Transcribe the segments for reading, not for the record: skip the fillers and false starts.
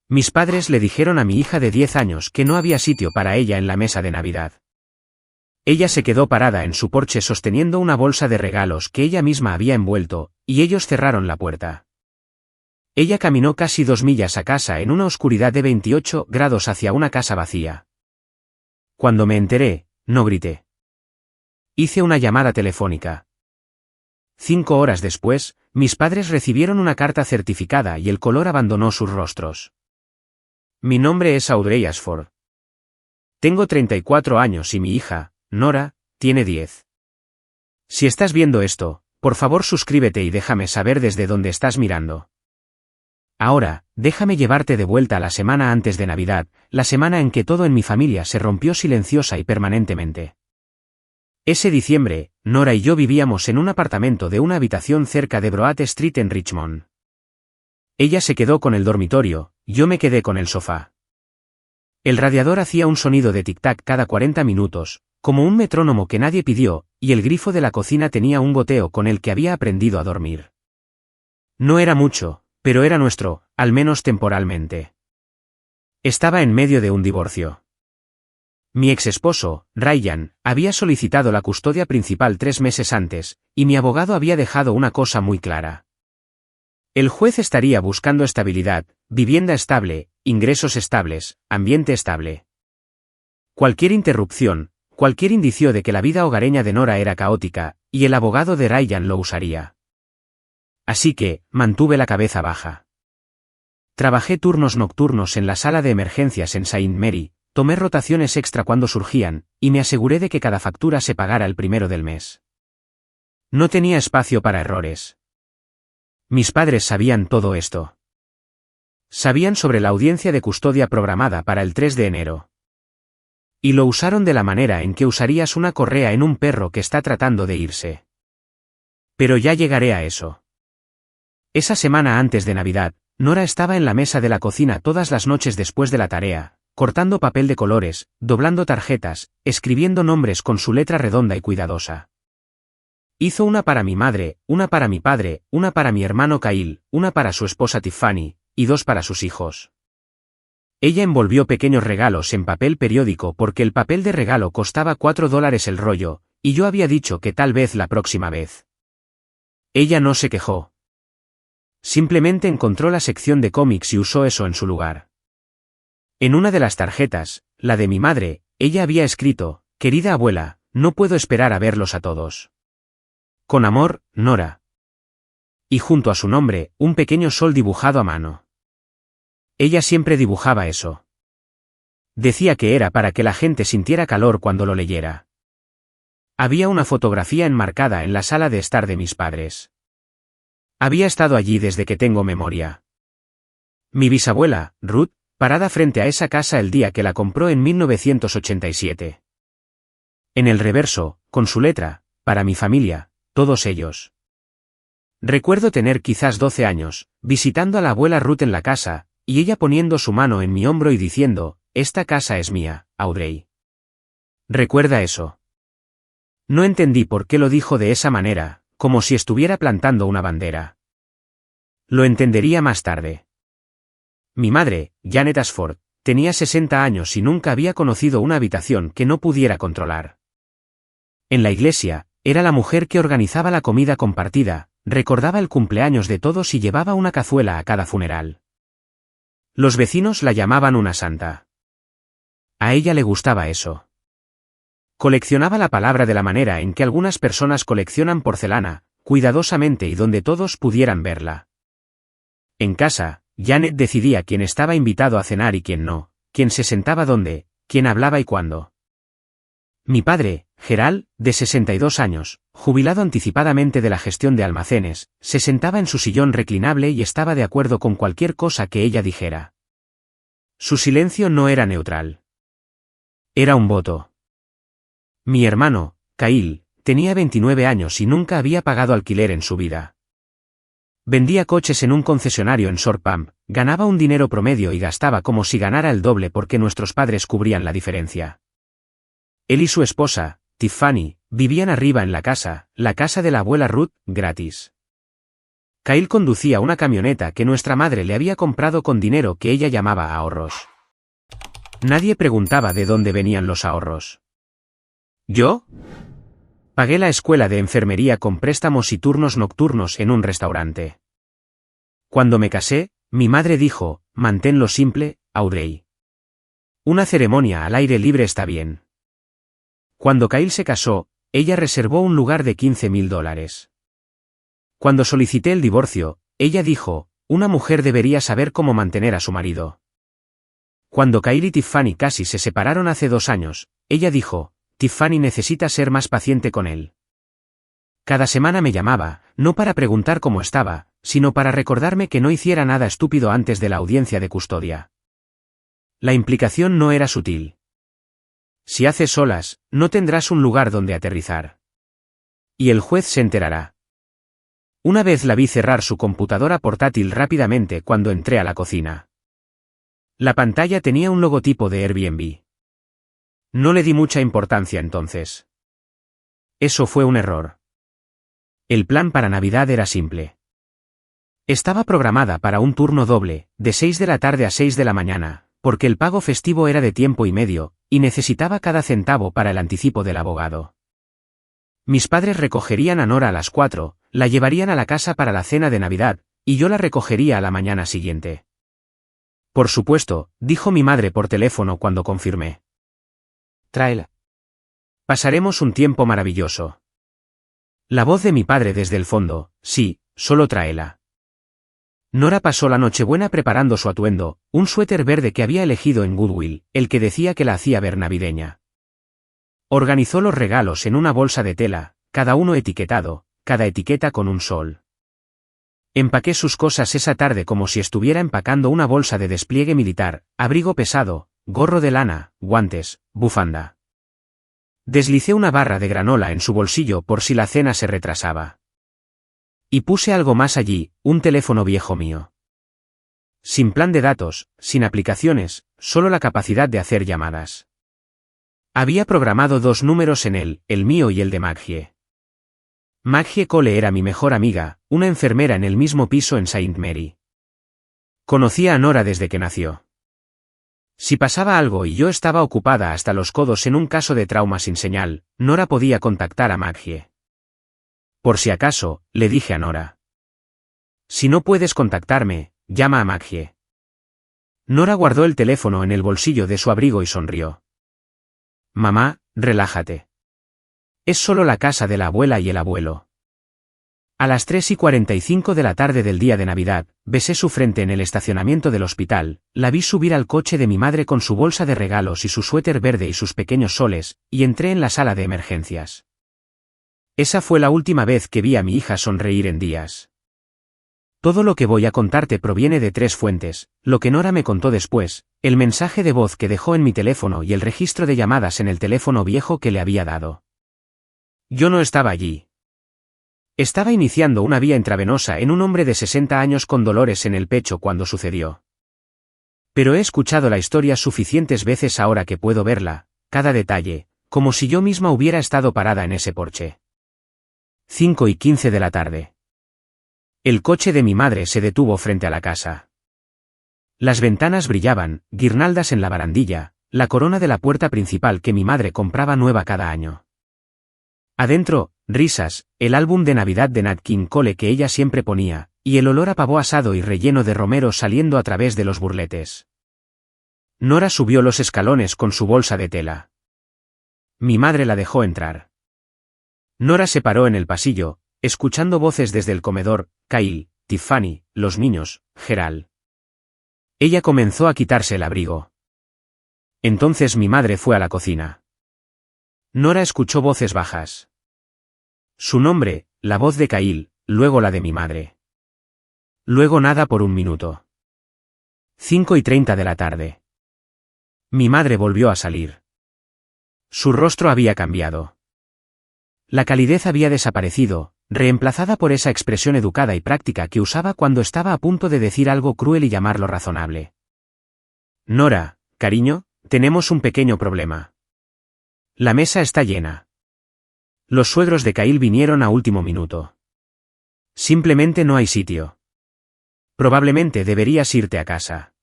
Mis padres le dijeron a mi hija de 10 años que no había sitio para ella en la mesa de Navidad. Ella se quedó parada en su porche sosteniendo una bolsa de regalos que ella misma había envuelto, y ellos cerraron la puerta. Ella caminó casi 2 millas a casa en una oscuridad de 28 grados hacia una casa vacía. Cuando me enteré, no grité. Hice una llamada telefónica. 5 horas después, mis padres recibieron una carta certificada y el color abandonó sus rostros. Mi nombre es Audrey Ashford. Tengo 34 años y mi hija, Nora, tiene 10. Si estás viendo esto, por favor suscríbete y déjame saber desde dónde estás mirando. Ahora, déjame llevarte de vuelta a la semana antes de Navidad, la semana en que todo en mi familia se rompió silenciosa y permanentemente. Ese diciembre, Nora y yo vivíamos en un apartamento de una habitación cerca de Broad Street en Richmond. Ella se quedó con el dormitorio, yo me quedé con el sofá. El radiador hacía un sonido de tic-tac cada 40 minutos, como un metrónomo que nadie pidió, y el grifo de la cocina tenía un goteo con el que había aprendido a dormir. No era mucho, pero era nuestro, al menos temporalmente. Estaba en medio de un divorcio. Mi ex-esposo, Ryan, había solicitado la custodia principal 3 meses antes, y mi abogado había dejado una cosa muy clara. El juez estaría buscando estabilidad, vivienda estable, ingresos estables, ambiente estable. Cualquier interrupción, cualquier indicio de que la vida hogareña de Nora era caótica, y el abogado de Ryan lo usaría. Así que, mantuve la cabeza baja. Trabajé turnos nocturnos en la sala de emergencias en St. Mary, tomé rotaciones extra cuando surgían, y me aseguré de que cada factura se pagara el 1 del mes. No tenía espacio para errores. Mis padres sabían todo esto. Sabían sobre la audiencia de custodia programada para el 3 de enero. Y lo usaron de la manera en que usarías una correa en un perro que está tratando de irse. Pero ya llegaré a eso. Esa semana antes de Navidad, Nora estaba en la mesa de la cocina todas las noches después de la tarea, cortando papel de colores, doblando tarjetas, escribiendo nombres con su letra redonda y cuidadosa. Hizo una para mi madre, una para mi padre, una para mi hermano Kyle, una para su esposa Tiffany, y 2 para sus hijos. Ella envolvió pequeños regalos en papel periódico porque el papel de regalo costaba $4 el rollo, y yo había dicho que tal vez la próxima vez. Ella no se quejó. Simplemente encontró la sección de cómics y usó eso en su lugar. En una de las tarjetas, la de mi madre, ella había escrito: «Querida abuela, no puedo esperar a verlos a todos. Con amor, Nora». Y junto a su nombre, un pequeño sol dibujado a mano. Ella siempre dibujaba eso. Decía que era para que la gente sintiera calor cuando lo leyera. Había una fotografía enmarcada en la sala de estar de mis padres. Había estado allí desde que tengo memoria. Mi bisabuela, Ruth, parada frente a esa casa el día que la compró en 1987. En el reverso, con su letra: «Para mi familia, todos ellos». Recuerdo tener quizás 12 años, visitando a la abuela Ruth en la casa, y ella poniendo su mano en mi hombro y diciendo: «Esta casa es mía, Audrey». ¿Recuerda eso? No entendí por qué lo dijo de esa manera, como si estuviera plantando una bandera. Lo entendería más tarde. Mi madre, Janet Ashford, tenía 60 años y nunca había conocido una habitación que no pudiera controlar. En la iglesia, era la mujer que organizaba la comida compartida, recordaba el cumpleaños de todos y llevaba una cazuela a cada funeral. Los vecinos la llamaban una santa. A ella le gustaba eso. Coleccionaba la palabra de la manera en que algunas personas coleccionan porcelana, cuidadosamente y donde todos pudieran verla. En casa, Janet decidía quién estaba invitado a cenar y quién no, quién se sentaba dónde, quién hablaba y cuándo. Mi padre, Gerald, de 62 años, jubilado anticipadamente de la gestión de almacenes, se sentaba en su sillón reclinable y estaba de acuerdo con cualquier cosa que ella dijera. Su silencio no era neutral. Era un voto. Mi hermano, Kyle, tenía 29 años y nunca había pagado alquiler en su vida. Vendía coches en un concesionario en Shoreham, ganaba un dinero promedio y gastaba como si ganara el doble porque nuestros padres cubrían la diferencia. Él y su esposa, Tiffany, vivían arriba en la casa de la abuela Ruth, gratis. Kyle conducía una camioneta que nuestra madre le había comprado con dinero que ella llamaba ahorros. Nadie preguntaba de dónde venían los ahorros. ¿Yo? Pagué la escuela de enfermería con préstamos y turnos nocturnos en un restaurante. Cuando me casé, mi madre dijo, manténlo simple, Audrey. Una ceremonia al aire libre está bien. Cuando Kyle se casó, ella reservó un lugar de $15,000. Cuando solicité el divorcio, ella dijo, una mujer debería saber cómo mantener a su marido. Cuando Kyle y Tiffany casi se separaron hace 2 años, ella dijo, Tiffany necesita ser más paciente con él. Cada semana me llamaba, no para preguntar cómo estaba, sino para recordarme que no hiciera nada estúpido antes de la audiencia de custodia. La implicación no era sutil. Si haces olas, no tendrás un lugar donde aterrizar. Y el juez se enterará. Una vez la vi cerrar su computadora portátil rápidamente cuando entré a la cocina. La pantalla tenía un logotipo de Airbnb. No le di mucha importancia entonces. Eso fue un error. El plan para Navidad era simple. Estaba programada para un turno doble, de 6 de la tarde a 6 de la mañana, porque el pago festivo era de tiempo y medio, y necesitaba cada centavo para el anticipo del abogado. Mis padres recogerían a Nora a las 4, la llevarían a la casa para la cena de Navidad, y yo la recogería a la mañana siguiente. Por supuesto, dijo mi madre por teléfono cuando confirmé. Tráela. Pasaremos un tiempo maravilloso. La voz de mi padre desde el fondo, sí, solo tráela. Nora pasó la Nochebuena preparando su atuendo, un suéter verde que había elegido en Goodwill, el que decía que la hacía ver navideña. Organizó los regalos en una bolsa de tela, cada uno etiquetado, cada etiqueta con un sol. Empaqué sus cosas esa tarde como si estuviera empacando una bolsa de despliegue militar, abrigo pesado, gorro de lana, guantes, bufanda. Deslicé una barra de granola en su bolsillo por si la cena se retrasaba. Y puse algo más allí, un teléfono viejo mío. Sin plan de datos, sin aplicaciones, solo la capacidad de hacer llamadas. Había programado 2 números en él, el mío y el de Maggie. Maggie Cole era mi mejor amiga, una enfermera en el mismo piso en Saint Mary. Conocía a Nora desde que nació. Si pasaba algo y yo estaba ocupada hasta los codos en un caso de trauma sin señal, Nora podía contactar a Maggie. Por si acaso, le dije a Nora. Si no puedes contactarme, llama a Maggie. Nora guardó el teléfono en el bolsillo de su abrigo y sonrió. Mamá, relájate. Es solo la casa de la abuela y el abuelo. A las 3:45 de la tarde del día de Navidad, besé su frente en el estacionamiento del hospital, la vi subir al coche de mi madre con su bolsa de regalos y su suéter verde y sus pequeños soles, y entré en la sala de emergencias. Esa fue la última vez que vi a mi hija sonreír en días. Todo lo que voy a contarte proviene de 3 fuentes, lo que Nora me contó después, el mensaje de voz que dejó en mi teléfono y el registro de llamadas en el teléfono viejo que le había dado. Yo no estaba allí. Estaba iniciando una vía intravenosa en un hombre de 60 años con dolores en el pecho cuando sucedió. Pero he escuchado la historia suficientes veces ahora que puedo verla, cada detalle, como si yo misma hubiera estado parada en ese porche. 5:15 de la tarde. El coche de mi madre se detuvo frente a la casa. Las ventanas brillaban, guirnaldas en la barandilla, la corona de la puerta principal que mi madre compraba nueva cada año. Adentro, risas, el álbum de Navidad de Nat King Cole que ella siempre ponía, y el olor a pavo asado y relleno de romero saliendo a través de los burletes. Nora subió los escalones con su bolsa de tela. Mi madre la dejó entrar. Nora se paró en el pasillo, escuchando voces desde el comedor, Kyle, Tiffany, los niños, Gerald. Ella comenzó a quitarse el abrigo. Entonces mi madre fue a la cocina. Nora escuchó voces bajas. Su nombre, la voz de Kyle, luego la de mi madre. Luego nada por 1 minuto. 5:30 de la tarde. Mi madre volvió a salir. Su rostro había cambiado. La calidez había desaparecido, reemplazada por esa expresión educada y práctica que usaba cuando estaba a punto de decir algo cruel y llamarlo razonable. Nora, cariño, tenemos un pequeño problema. La mesa está llena. Los suegros de Kyle vinieron a último minuto. Simplemente no hay sitio. Probablemente deberías irte a casa.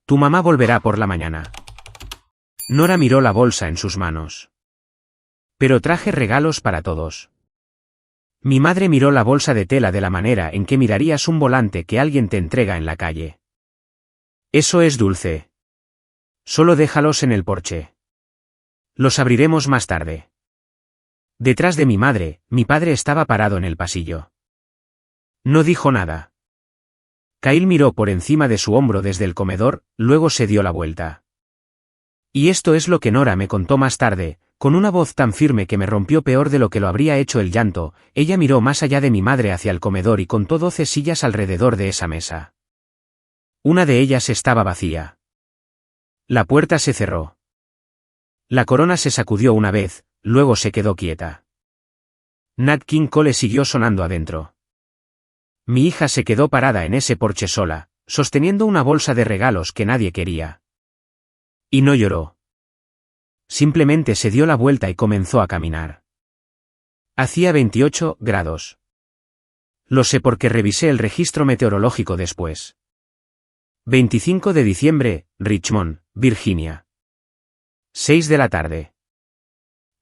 Tu mamá volverá por la mañana. Nora miró la bolsa en sus manos. Pero traje regalos para todos. Mi madre miró la bolsa de tela de la manera en que mirarías un volante que alguien te entrega en la calle. Eso es dulce. Solo déjalos en el porche. Los abriremos más tarde. Detrás de mi madre, mi padre estaba parado en el pasillo. No dijo nada. Kyle miró por encima de su hombro desde el comedor, luego se dio la vuelta. Y esto es lo que Nora me contó más tarde, con una voz tan firme que me rompió peor de lo que lo habría hecho el llanto. Ella miró más allá de mi madre hacia el comedor y contó 12 sillas alrededor de esa mesa. Una de ellas estaba vacía. La puerta se cerró. La corona se sacudió una vez, luego se quedó quieta. Nat King Cole siguió sonando adentro. Mi hija se quedó parada en ese porche sola, sosteniendo una bolsa de regalos que nadie quería. Y no lloró. Simplemente se dio la vuelta y comenzó a caminar. Hacía 28 grados. Lo sé porque revisé el registro meteorológico después. 25 de diciembre, Richmond, Virginia. 6 de la tarde.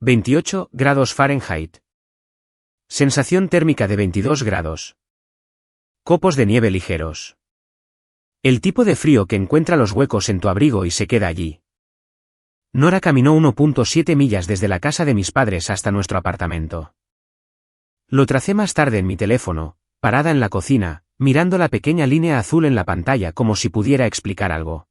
28 grados Fahrenheit. Sensación térmica de 22 grados. Copos de nieve ligeros. El tipo de frío que encuentra los huecos en tu abrigo y se queda allí. Nora caminó 1.7 millas desde la casa de mis padres hasta nuestro apartamento. Lo tracé más tarde en mi teléfono, parada en la cocina, mirando la pequeña línea azul en la pantalla como si pudiera explicar algo.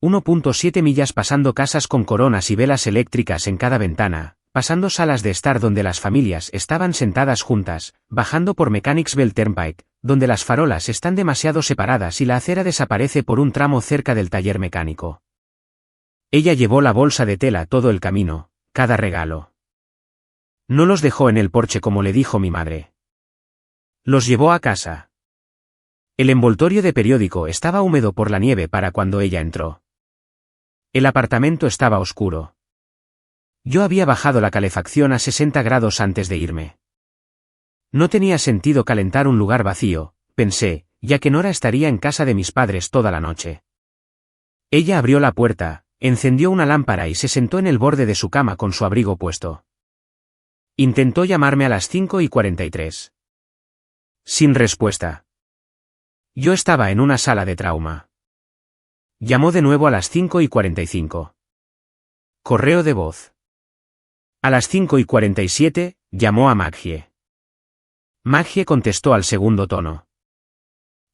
1.7 millas pasando casas con coronas y velas eléctricas en cada ventana, pasando salas de estar donde las familias estaban sentadas juntas, bajando por Mechanicsville Turnpike, donde las farolas están demasiado separadas y la acera desaparece por un tramo cerca del taller mecánico. Ella llevó la bolsa de tela todo el camino, cada regalo. No los dejó en el porche como le dijo mi madre. Los llevó a casa. El envoltorio de periódico estaba húmedo por la nieve para cuando ella entró. El apartamento estaba oscuro. Yo había bajado la calefacción a 60 grados antes de irme. No tenía sentido calentar un lugar vacío, pensé, ya que Nora estaría en casa de mis padres toda la noche. Ella abrió la puerta, encendió una lámpara y se sentó en el borde de su cama con su abrigo puesto. Intentó llamarme a las 5:43. Sin respuesta. Yo estaba en una sala de trauma. Llamó de nuevo a las 5:45. Correo de voz. A las 5:47, llamó a Maggie. Maggie contestó al segundo tono.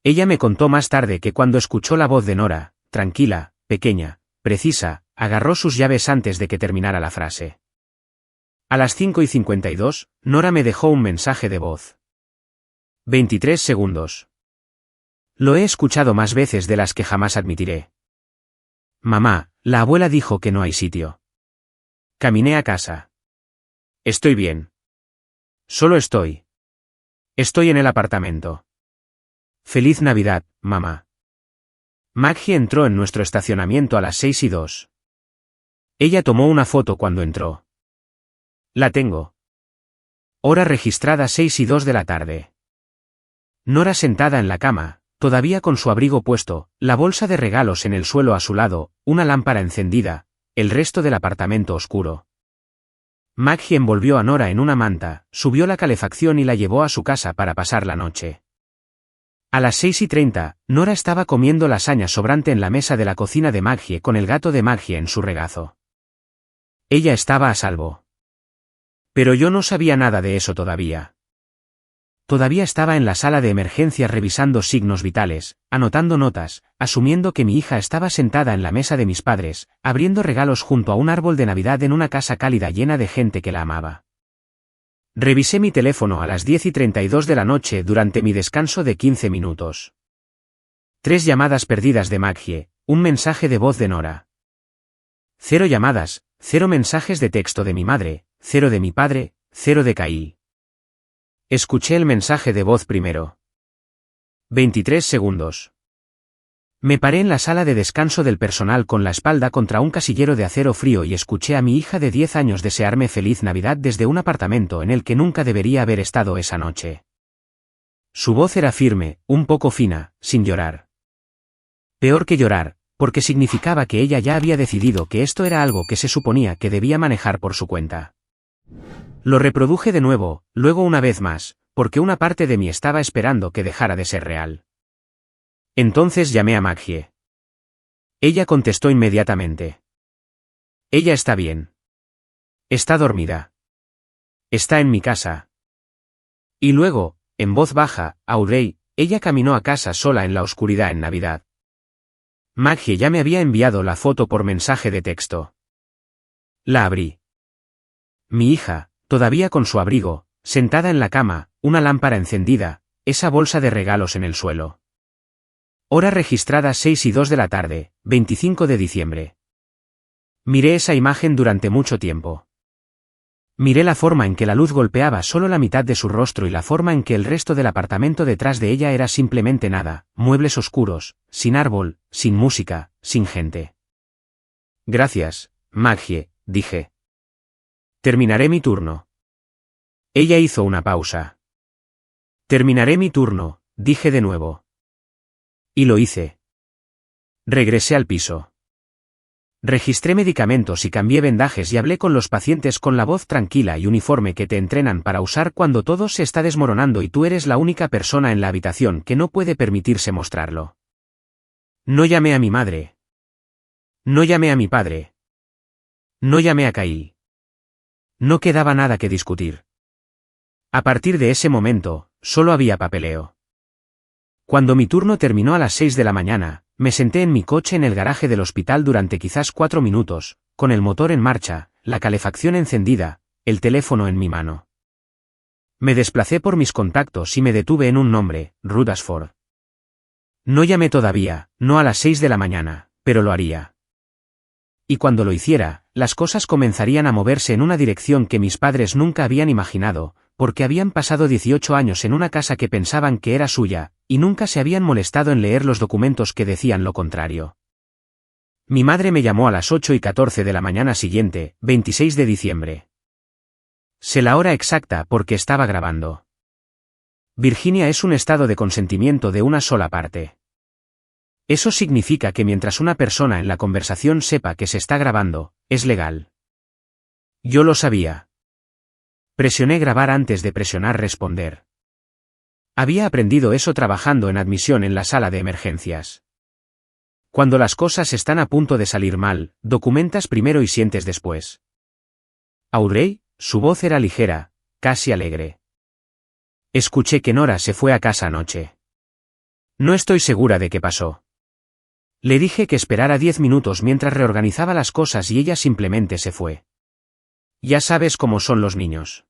Ella me contó más tarde que cuando escuchó la voz de Nora, tranquila, pequeña, precisa, agarró sus llaves antes de que terminara la frase. A las 5:52, Nora me dejó un mensaje de voz. 23 segundos. Lo he escuchado más veces de las que jamás admitiré. Mamá, la abuela dijo que no hay sitio. Caminé a casa. Estoy bien. Solo estoy. Estoy en el apartamento. Feliz Navidad, mamá. Maggie entró en nuestro estacionamiento a las 6:02. Ella tomó una foto cuando entró. La tengo. Hora registrada 6:02 de la tarde. Nora sentada en la cama, todavía con su abrigo puesto, la bolsa de regalos en el suelo a su lado, una lámpara encendida, el resto del apartamento oscuro. Maggie envolvió a Nora en una manta, subió la calefacción y la llevó a su casa para pasar la noche. A las 6:30, Nora estaba comiendo lasaña sobrante en la mesa de la cocina de Maggie con el gato de Maggie en su regazo. Ella estaba a salvo. Pero yo no sabía nada de eso todavía. Todavía estaba en la sala de emergencias revisando signos vitales, anotando notas, asumiendo que mi hija estaba sentada en la mesa de mis padres, abriendo regalos junto a un árbol de Navidad en una casa cálida llena de gente que la amaba. Revisé mi teléfono a las 10:32 de la noche durante mi descanso de 15 minutos. 3 llamadas perdidas de Maggie, un mensaje de voz de Nora. 0 llamadas, 0 mensajes de texto de mi madre, 0 de mi padre, 0 de Kyle. Escuché el mensaje de voz primero. 23 segundos. Me paré en la sala de descanso del personal con la espalda contra un casillero de acero frío y escuché a mi hija de 10 años desearme feliz Navidad desde un apartamento en el que nunca debería haber estado esa noche. Su voz era firme, un poco fina, sin llorar. Peor que llorar, porque significaba que ella ya había decidido que esto era algo que se suponía que debía manejar por su cuenta. Lo reproduje de nuevo, luego una vez más, porque una parte de mí estaba esperando que dejara de ser real. Entonces llamé a Maggie. Ella contestó inmediatamente. Ella está bien. Está dormida. Está en mi casa. Y luego, en voz baja, Audrey, ella caminó a casa sola en la oscuridad en Navidad. Maggie ya me había enviado la foto por mensaje de texto. La abrí. Mi hija, todavía con su abrigo, sentada en la cama, una lámpara encendida, esa bolsa de regalos en el suelo. Hora registrada 6:02 de la tarde, 25 de diciembre. Miré esa imagen durante mucho tiempo. Miré la forma en que la luz golpeaba solo la mitad de su rostro y la forma en que el resto del apartamento detrás de ella era simplemente nada, muebles oscuros, sin árbol, sin música, sin gente. Gracias, Maggie, dije. Terminaré mi turno. Ella hizo una pausa. Terminaré mi turno, dije de nuevo. Y lo hice. Regresé al piso. Registré medicamentos y cambié vendajes y hablé con los pacientes con la voz tranquila y uniforme que te entrenan para usar cuando todo se está desmoronando y tú eres la única persona en la habitación que no puede permitirse mostrarlo. No llamé a mi madre. No llamé a mi padre. No llamé a Kyle. No quedaba nada que discutir. A partir de ese momento, solo había papeleo. Cuando mi turno terminó a las 6 de la mañana, me senté en mi coche en el garaje del hospital durante quizás 4 minutos, con el motor en marcha, la calefacción encendida, el teléfono en mi mano. Me desplacé por mis contactos y me detuve en un nombre, Ruth Ashford. No llamé todavía, no a las 6 de la mañana, pero lo haría. Y cuando lo hiciera, las cosas comenzarían a moverse en una dirección que mis padres nunca habían imaginado, porque habían pasado 18 años en una casa que pensaban que era suya, y nunca se habían molestado en leer los documentos que decían lo contrario. Mi madre me llamó a las 8:14 de la mañana siguiente, 26 de diciembre. Sé la hora exacta porque estaba grabando. Virginia es un estado de consentimiento de una sola parte. Eso significa que mientras una persona en la conversación sepa que se está grabando, es legal. Yo lo sabía. Presioné grabar antes de presionar responder. Había aprendido eso trabajando en admisión en la sala de emergencias. Cuando las cosas están a punto de salir mal, documentas primero y sientes después. Audrey, su voz era ligera, casi alegre. Escuché que Nora se fue a casa anoche. No estoy segura de qué pasó. Le dije que esperara 10 minutos mientras reorganizaba las cosas y ella simplemente se fue. Ya sabes cómo son los niños.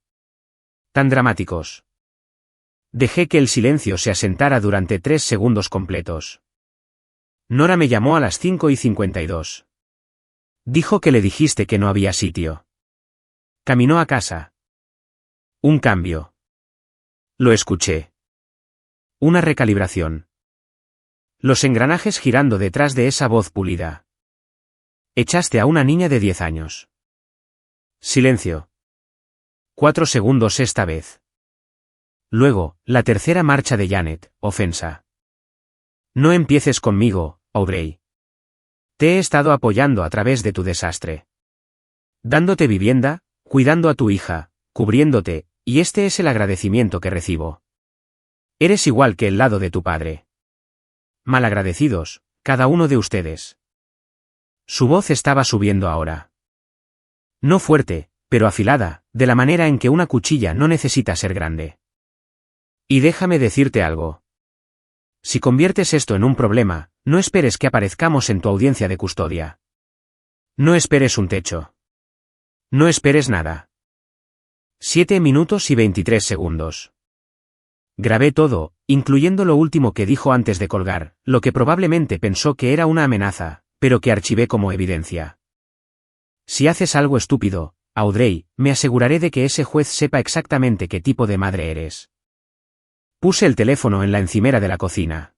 Tan dramáticos. Dejé que el silencio se asentara durante 3 segundos completos. Nora me llamó a las 5:52. Dijo que le dijiste que no había sitio. Caminó a casa. Un cambio. Lo escuché. Una recalibración. Los engranajes girando detrás de esa voz pulida. Echaste a una niña de 10 años. Silencio. 4 segundos esta vez. Luego, la tercera marcha de Janet, ofensa. No empieces conmigo, Audrey. Te he estado apoyando a través de tu desastre. Dándote vivienda, cuidando a tu hija, cubriéndote, y este es el agradecimiento que recibo. Eres igual que el lado de tu padre. Malagradecidos, cada uno de ustedes. Su voz estaba subiendo ahora. No fuerte, pero afilada, de la manera en que una cuchilla no necesita ser grande. Y déjame decirte algo. Si conviertes esto en un problema, no esperes que aparezcamos en tu audiencia de custodia. No esperes un techo. No esperes nada. 7 minutos y 23 segundos. Grabé todo, incluyendo lo último que dijo antes de colgar, lo que probablemente pensó que era una amenaza, pero que archivé como evidencia. Si haces algo estúpido, Audrey, me aseguraré de que ese juez sepa exactamente qué tipo de madre eres. Puse el teléfono en la encimera de la cocina.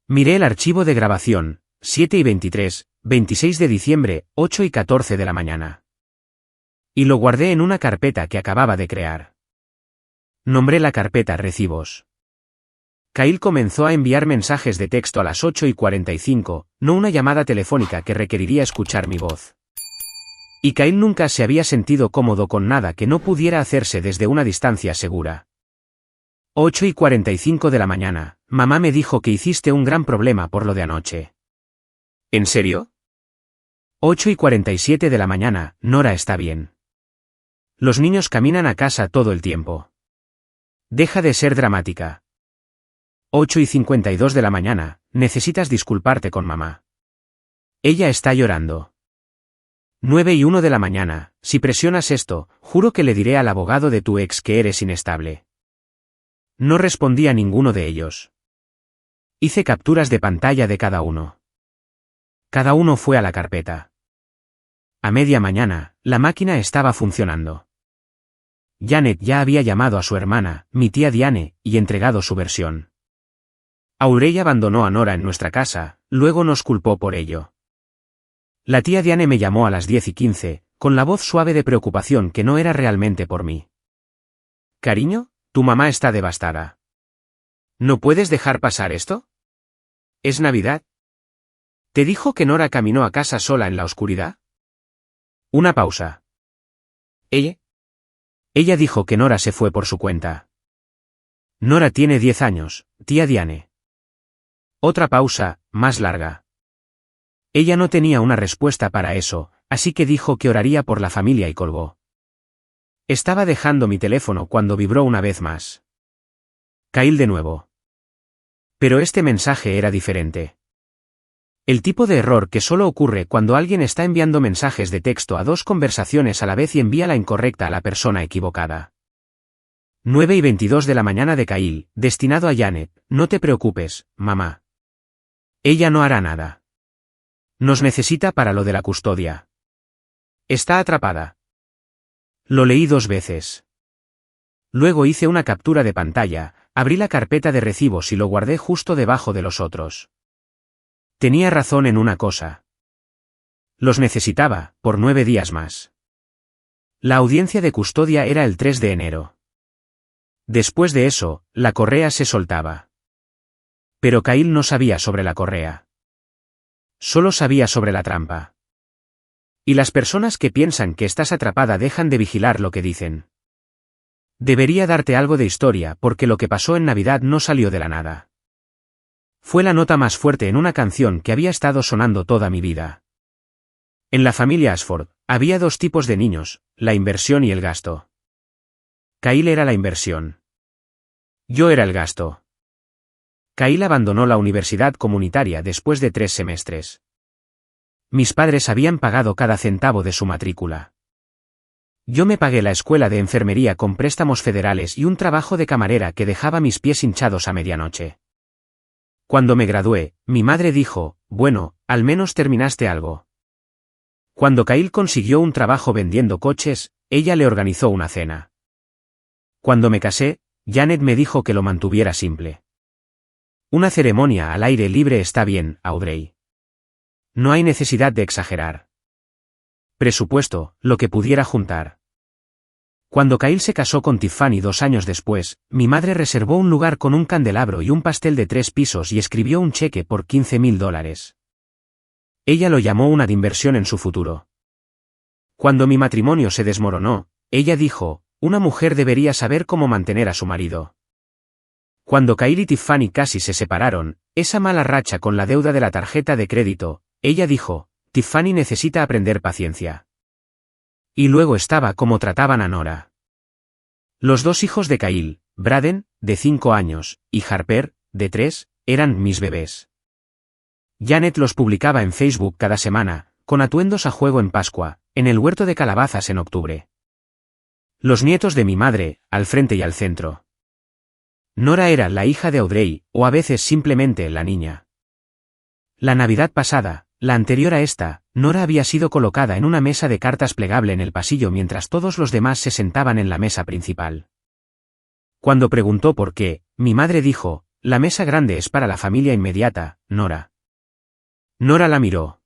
Miré el archivo de grabación, 7:23, 26 de diciembre, 8:14 de la mañana. Y lo guardé en una carpeta que acababa de crear. Nombré la carpeta Recibos. Kyle comenzó a enviar mensajes de texto a las 8:45, no una llamada telefónica que requeriría escuchar mi voz. Y Kyle nunca se había sentido cómodo con nada que no pudiera hacerse desde una distancia segura. 8:45 de la mañana, mamá me dijo que hiciste un gran problema por lo de anoche. ¿En serio? 8:47 de la mañana, Nora está bien. Los niños caminan a casa todo el tiempo. Deja de ser dramática. 8:52 de la mañana, necesitas disculparte con mamá. Ella está llorando. 9:01 de la mañana, si presionas esto, juro que le diré al abogado de tu ex que eres inestable. No respondí a ninguno de ellos. Hice capturas de pantalla de cada uno. Cada uno fue a la carpeta. A media mañana, la máquina estaba funcionando. Janet ya había llamado a su hermana, mi tía Diane, y entregado su versión. Aurey abandonó a Nora en nuestra casa, luego nos culpó por ello. La tía Diane me llamó a las 10:15, con la voz suave de preocupación que no era realmente por mí. Cariño, tu mamá está devastada. ¿No puedes dejar pasar esto? ¿Es Navidad? ¿Te dijo que Nora caminó a casa sola en la oscuridad? Una pausa. Ella dijo que Nora se fue por su cuenta. Nora tiene 10 años, tía Diane. Otra pausa, más larga. Ella no tenía una respuesta para eso, así que dijo que oraría por la familia y colgó. Estaba dejando mi teléfono cuando vibró una vez más. Kyle de nuevo. Pero este mensaje era diferente. El tipo de error que solo ocurre cuando alguien está enviando mensajes de texto a dos conversaciones a la vez y envía la incorrecta a la persona equivocada. 9:22 de la mañana de Kyle, destinado a Janet, no te preocupes, mamá. Ella no hará nada. Nos necesita para lo de la custodia. Está atrapada. Lo leí 2 veces. Luego hice una captura de pantalla, abrí la carpeta de recibos y lo guardé justo debajo de los otros. Tenía razón en una cosa. Los necesitaba, por 9 días más. La audiencia de custodia era el 3 de enero. Después de eso, la correa se soltaba. Pero Kyle no sabía sobre la correa. Solo sabía sobre la trampa. Y las personas que piensan que estás atrapada dejan de vigilar lo que dicen. Debería darte algo de historia porque lo que pasó en Navidad no salió de la nada. Fue la nota más fuerte en una canción que había estado sonando toda mi vida. En la familia Ashford, había 2 tipos de niños, la inversión y el gasto. Kyle era la inversión. Yo era el gasto. Kyle abandonó la universidad comunitaria después de 3 semestres. Mis padres habían pagado cada centavo de su matrícula. Yo me pagué la escuela de enfermería con préstamos federales y un trabajo de camarera que dejaba mis pies hinchados a medianoche. Cuando me gradué, mi madre dijo, bueno, al menos terminaste algo. Cuando Kyle consiguió un trabajo vendiendo coches, ella le organizó una cena. Cuando me casé, Janet me dijo que lo mantuviera simple. Una ceremonia al aire libre está bien, Audrey. No hay necesidad de exagerar. Presupuesto, lo que pudiera juntar. Cuando Kyle se casó con Tiffany 2 años después, mi madre reservó un lugar con un candelabro y un pastel de 3 pisos y escribió un cheque por $15,000. Ella lo llamó una inversión en su futuro. Cuando mi matrimonio se desmoronó, ella dijo, una mujer debería saber cómo mantener a su marido. Cuando Kyle y Tiffany casi se separaron, esa mala racha con la deuda de la tarjeta de crédito, ella dijo, Tiffany necesita aprender paciencia. Y luego estaba cómo trataban a Nora. Los 2 hijos de Kyle, Braden, de 5 años, y Harper, de 3, eran mis bebés. Janet los publicaba en Facebook cada semana, con atuendos a juego en Pascua, en el huerto de calabazas en octubre. Los nietos de mi madre, al frente y al centro. Nora era la hija de Audrey, o a veces simplemente la niña. La Navidad pasada, la anterior a esta, Nora había sido colocada en una mesa de cartas plegable en el pasillo mientras todos los demás se sentaban en la mesa principal. Cuando preguntó por qué, mi madre dijo, la mesa grande es para la familia inmediata, Nora. Nora la miró.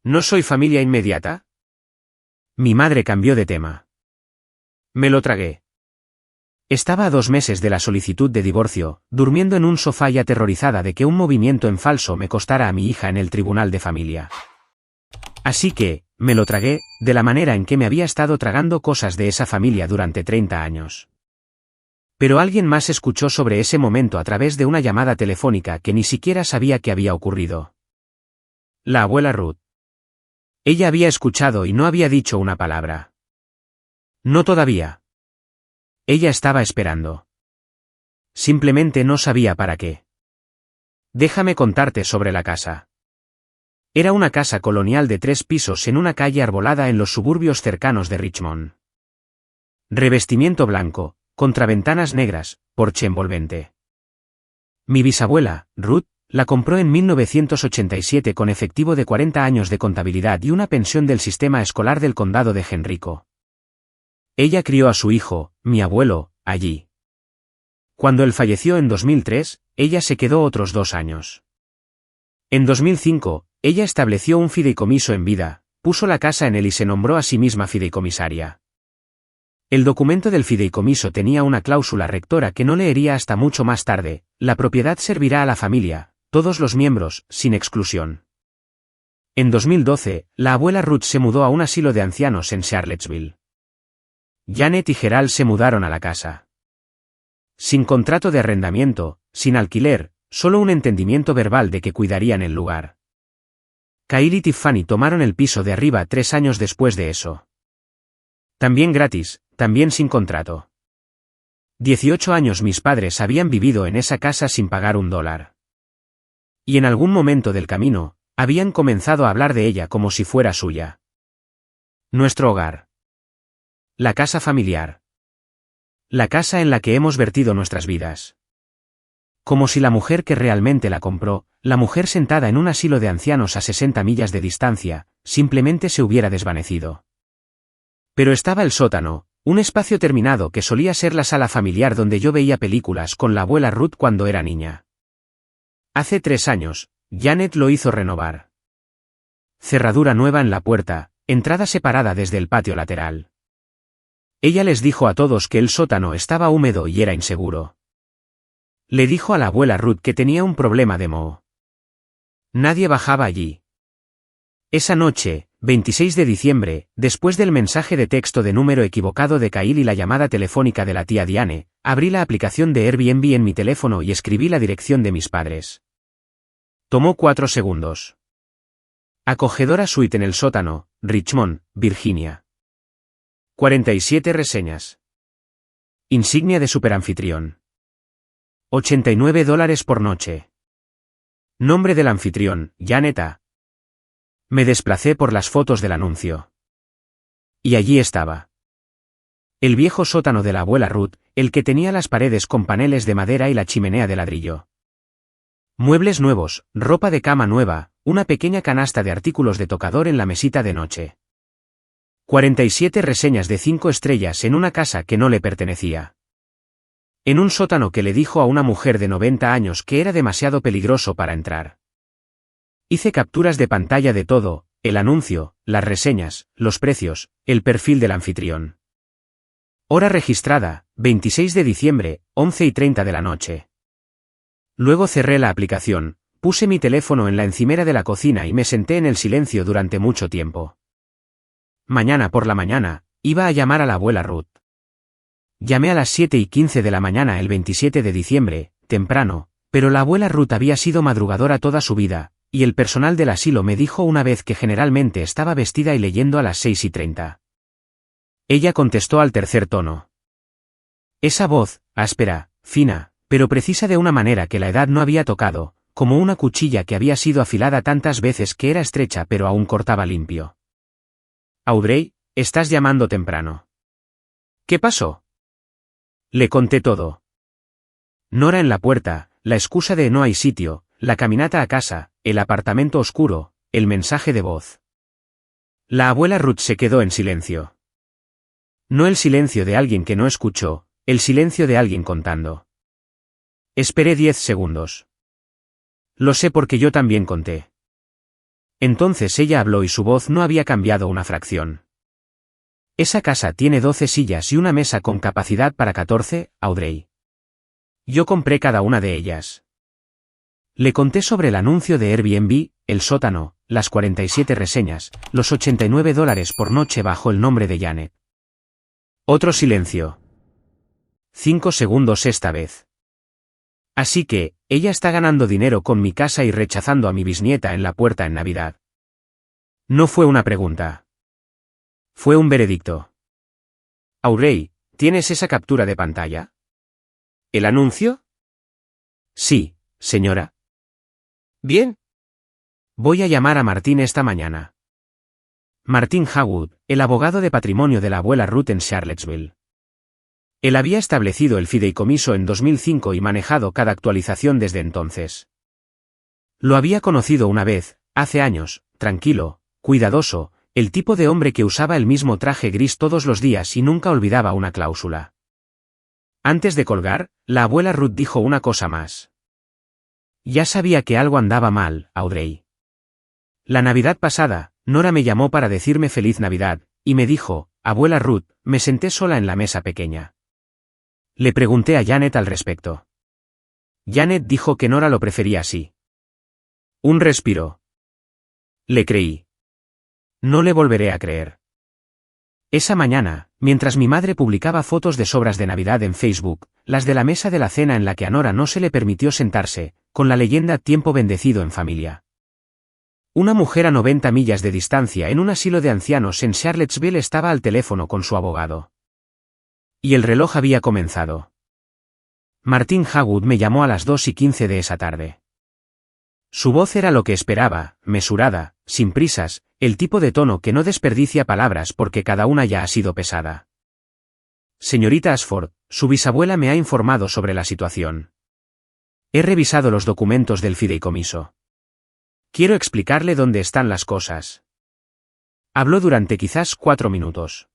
¿No soy familia inmediata? Mi madre cambió de tema. Me lo tragué. Estaba a 2 meses de la solicitud de divorcio, durmiendo en un sofá y aterrorizada de que un movimiento en falso me costara a mi hija en el tribunal de familia. Así que, me lo tragué, de la manera en que me había estado tragando cosas de esa familia durante 30 años. Pero alguien más escuchó sobre ese momento a través de una llamada telefónica que ni siquiera sabía que había ocurrido. La abuela Ruth. Ella había escuchado y no había dicho una palabra. No todavía. Ella estaba esperando. Simplemente no sabía para qué. Déjame contarte sobre la casa. Era una casa colonial de 3 pisos en una calle arbolada en los suburbios cercanos de Richmond. Revestimiento blanco, contraventanas negras, porche envolvente. Mi bisabuela, Ruth, la compró en 1987 con efectivo de 40 años de contabilidad y una pensión del sistema escolar del condado de Henrico. Ella crió a su hijo, mi abuelo, allí. Cuando él falleció en 2003, ella se quedó otros 2 años. En 2005, ella estableció un fideicomiso en vida, puso la casa en él y se nombró a sí misma fideicomisaria. El documento del fideicomiso tenía una cláusula rectora que no leería hasta mucho más tarde: la propiedad servirá a la familia, todos los miembros, sin exclusión. En 2012, la abuela Ruth se mudó a un asilo de ancianos en Charlottesville. Janet y Gerald se mudaron a la casa. Sin contrato de arrendamiento, sin alquiler, solo un entendimiento verbal de que cuidarían el lugar. Kyle y Tiffany tomaron el piso de arriba 3 años después de eso. También gratis, también sin contrato. 18 años mis padres habían vivido en esa casa sin pagar $1. Y en algún momento del camino, habían comenzado a hablar de ella como si fuera suya. Nuestro hogar. La casa familiar. La casa en la que hemos vertido nuestras vidas. Como si la mujer que realmente la compró, la mujer sentada en un asilo de ancianos a 60 millas de distancia, simplemente se hubiera desvanecido. Pero estaba el sótano, un espacio terminado que solía ser la sala familiar donde yo veía películas con la abuela Ruth cuando era niña. Hace 3 años, Janet lo hizo renovar. Cerradura nueva en la puerta, entrada separada desde el patio lateral. Ella les dijo a todos que el sótano estaba húmedo y era inseguro. Le dijo a la abuela Ruth que tenía un problema de moho. Nadie bajaba allí. Esa noche, 26 de diciembre, después del mensaje de texto de número equivocado de Kyle y la llamada telefónica de la tía Diane, abrí la aplicación de Airbnb en mi teléfono y escribí la dirección de mis padres. Tomó 4 segundos. Acogedora suite en el sótano, Richmond, Virginia. 47 reseñas. Insignia de superanfitrión. $89 por noche. Nombre del anfitrión, Janet A. Me desplacé por las fotos del anuncio. Y allí estaba. El viejo sótano de la abuela Ruth, el que tenía las paredes con paneles de madera y la chimenea de ladrillo. Muebles nuevos, ropa de cama nueva, una pequeña canasta de artículos de tocador en la mesita de noche. 47 reseñas de 5 estrellas en una casa que no le pertenecía. En un sótano que le dijo a una mujer de 90 años que era demasiado peligroso para entrar. Hice capturas de pantalla de todo: el anuncio, las reseñas, los precios, el perfil del anfitrión. Hora registrada, 26 de diciembre, 11:30 de la noche. Luego cerré la aplicación, puse mi teléfono en la encimera de la cocina y me senté en el silencio durante mucho tiempo. Mañana por la mañana, iba a llamar a la abuela Ruth. Llamé a las 7:15 de la mañana el 27 de diciembre, temprano, pero la abuela Ruth había sido madrugadora toda su vida, y el personal del asilo me dijo una vez que generalmente estaba vestida y leyendo a las 6:30. Ella contestó al tercer tono. Esa voz, áspera, fina, pero precisa de una manera que la edad no había tocado, como una cuchilla que había sido afilada tantas veces que era estrecha pero aún cortaba limpio. Audrey, estás llamando temprano. ¿Qué pasó? Le conté todo. Nora en la puerta, la excusa de no hay sitio, la caminata a casa, el apartamento oscuro, el mensaje de voz. La abuela Ruth se quedó en silencio. No el silencio de alguien que no escuchó, el silencio de alguien contando. Esperé 10 segundos. Lo sé porque yo también conté. Entonces ella habló y su voz no había cambiado una fracción. Esa casa tiene 12 sillas y una mesa con capacidad para 14, Audrey. Yo compré cada una de ellas. Le conté sobre el anuncio de Airbnb, el sótano, las 47 reseñas, los $89 por noche bajo el nombre de Janet. Otro silencio. 5 segundos esta vez. Así que, ella está ganando dinero con mi casa y rechazando a mi bisnieta en la puerta en Navidad. No fue una pregunta. Fue un veredicto. Audrey, ¿tienes esa captura de pantalla? ¿El anuncio? Sí, señora. Bien. Voy a llamar a Martín esta mañana. Martín Hawood, el abogado de patrimonio de la abuela Ruth en Charlottesville. Él había establecido el fideicomiso en 2005 y manejado cada actualización desde entonces. Lo había conocido una vez, hace años, tranquilo, cuidadoso, el tipo de hombre que usaba el mismo traje gris todos los días y nunca olvidaba una cláusula. Antes de colgar, la abuela Ruth dijo una cosa más. Ya sabía que algo andaba mal, Audrey. La Navidad pasada, Nora me llamó para decirme feliz Navidad, y me dijo, abuela Ruth, me senté sola en la mesa pequeña. Le pregunté a Janet al respecto. Janet dijo que Nora lo prefería así. Un respiro. Le creí. No le volveré a creer. Esa mañana, mientras mi madre publicaba fotos de sobras de Navidad en Facebook, las de la mesa de la cena en la que a Nora no se le permitió sentarse, con la leyenda tiempo bendecido en familia. Una mujer a 90 millas de distancia en un asilo de ancianos en Charlottesville estaba al teléfono con su abogado. Y el reloj había comenzado. Martín Hawood me llamó a las 2:15 de esa tarde. Su voz era lo que esperaba, mesurada, sin prisas, el tipo de tono que no desperdicia palabras porque cada una ya ha sido pesada. Señorita Ashford, su bisabuela me ha informado sobre la situación. He revisado los documentos del fideicomiso. Quiero explicarle dónde están las cosas. Habló durante quizás 4 minutos.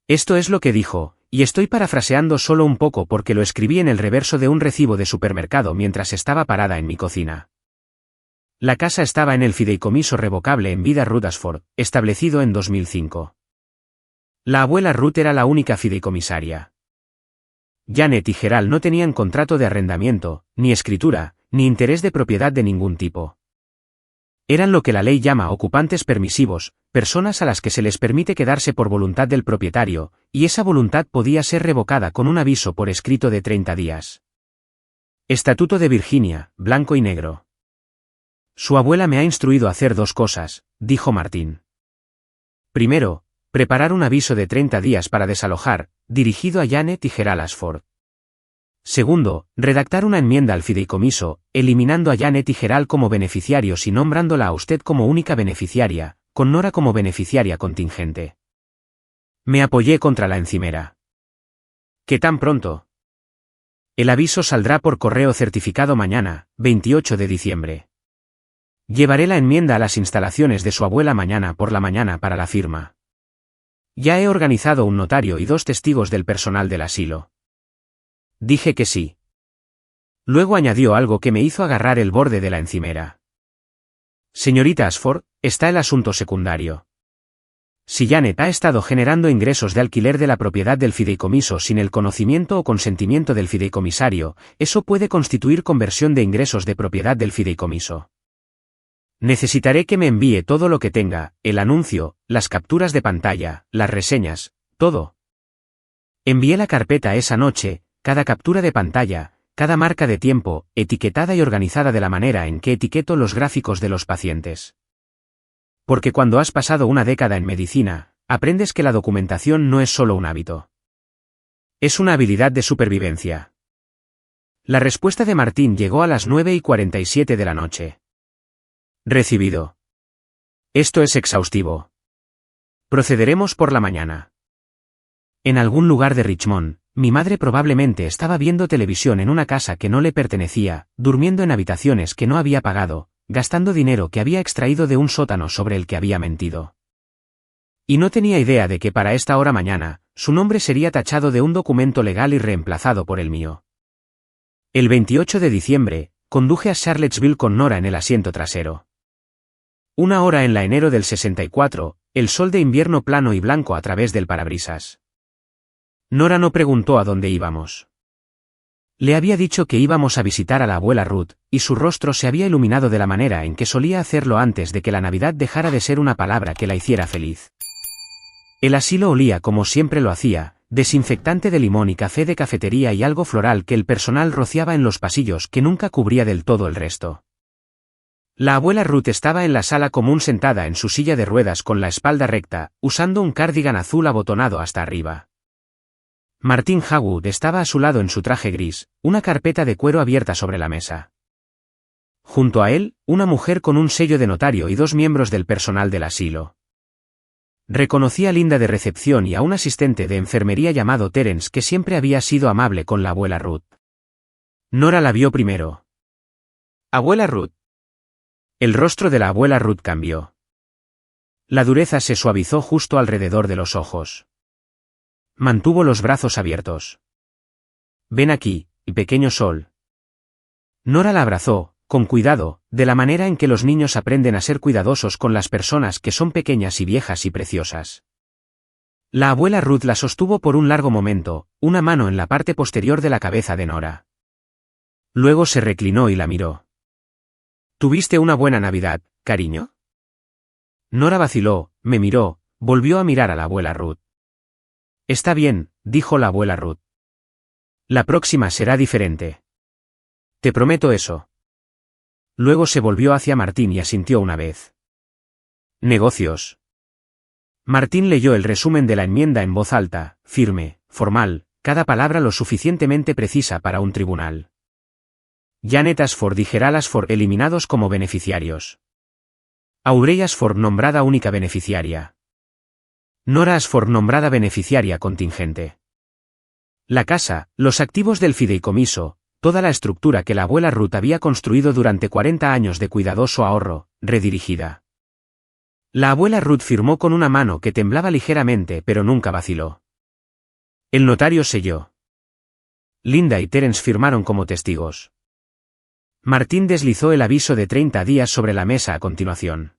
Esto es lo que dijo, y estoy parafraseando solo un poco porque lo escribí en el reverso de un recibo de supermercado mientras estaba parada en mi cocina. La casa estaba en el fideicomiso revocable en vida Ruth Ashford, establecido en 2005. La abuela Ruth era la única fideicomisaria. Janet y Gerald no tenían contrato de arrendamiento, ni escritura, ni interés de propiedad de ningún tipo. Eran lo que la ley llama ocupantes permisivos, personas a las que se les permite quedarse por voluntad del propietario, y esa voluntad podía ser revocada con un aviso por escrito de 30 días. Estatuto de Virginia, blanco y negro. Su abuela me ha instruido a hacer 2 cosas, dijo Martín. Primero, preparar un aviso de 30 días para desalojar, dirigido a Janet y Gerald Ashford. Segundo, redactar una enmienda al fideicomiso, eliminando a Janet y Gerald como beneficiarios y nombrándola a usted como única beneficiaria, con Nora como beneficiaria contingente. Me apoyé contra la encimera. ¿Qué tan pronto? El aviso saldrá por correo certificado mañana, 28 de diciembre. Llevaré la enmienda a las instalaciones de su abuela mañana por la mañana para la firma. Ya he organizado un notario y 2 testigos del personal del asilo. Dije que sí. Luego añadió algo que me hizo agarrar el borde de la encimera. Señorita Ashford, está el asunto secundario. Si Janet ha estado generando ingresos de alquiler de la propiedad del fideicomiso sin el conocimiento o consentimiento del fideicomisario, eso puede constituir conversión de ingresos de propiedad del fideicomiso. Necesitaré que me envíe todo lo que tenga, el anuncio, las capturas de pantalla, las reseñas, todo. Envié la carpeta esa noche, cada captura de pantalla, cada marca de tiempo, etiquetada y organizada de la manera en que etiqueto los gráficos de los pacientes. Porque cuando has pasado una década en medicina, aprendes que la documentación no es solo un hábito. Es una habilidad de supervivencia. La respuesta de Martín llegó a las 9:47 de la noche. Recibido. Esto es exhaustivo. Procederemos por la mañana. En algún lugar de Richmond, mi madre probablemente estaba viendo televisión en una casa que no le pertenecía, durmiendo en habitaciones que no había pagado, gastando dinero que había extraído de un sótano sobre el que había mentido. Y no tenía idea de que para esta hora mañana, su nombre sería tachado de un documento legal y reemplazado por el mío. El 28 de diciembre, conduje a Charlottesville con Nora en el asiento trasero. 1 hora en la enero del 64, el sol de invierno plano y blanco a través del parabrisas. Nora no preguntó a dónde íbamos. Le había dicho que íbamos a visitar a la abuela Ruth, y su rostro se había iluminado de la manera en que solía hacerlo antes de que la Navidad dejara de ser una palabra que la hiciera feliz. El asilo olía como siempre lo hacía, desinfectante de limón y café de cafetería y algo floral que el personal rociaba en los pasillos que nunca cubría del todo el resto. La abuela Ruth estaba en la sala común sentada en su silla de ruedas con la espalda recta, usando un cardigan azul abotonado hasta arriba. Martin Hawood estaba a su lado en su traje gris, una carpeta de cuero abierta sobre la mesa. Junto a él, una mujer con un sello de notario y dos miembros del personal del asilo. Reconocí a Linda de recepción y a un asistente de enfermería llamado Terence que siempre había sido amable con la abuela Ruth. Nora la vio primero. «Abuela Ruth». El rostro de la abuela Ruth cambió. La dureza se suavizó justo alrededor de los ojos. Mantuvo los brazos abiertos. «Ven aquí, pequeño sol». Nora la abrazó, con cuidado, de la manera en que los niños aprenden a ser cuidadosos con las personas que son pequeñas y viejas y preciosas. La abuela Ruth la sostuvo por un largo momento, una mano en la parte posterior de la cabeza de Nora. Luego se reclinó y la miró. «¿Tuviste una buena Navidad, cariño?» Nora vaciló, me miró, volvió a mirar a la abuela Ruth. «Está bien», dijo la abuela Ruth. «La próxima será diferente. Te prometo eso». Luego se volvió hacia Martín y asintió una vez. «Negocios». Martín leyó el resumen de la enmienda en voz alta, firme, formal, cada palabra lo suficientemente precisa para un tribunal. Janet Ashford y Gerald Ashford eliminados como beneficiarios. Aubrey Ashford nombrada única beneficiaria. Nora Ashford nombrada beneficiaria contingente. La casa, los activos del fideicomiso, toda la estructura que la abuela Ruth había construido durante 40 años de cuidadoso ahorro, redirigida. La abuela Ruth firmó con una mano que temblaba ligeramente pero nunca vaciló. El notario selló. Linda y Terence firmaron como testigos. Martín deslizó el aviso de 30 días sobre la mesa a continuación.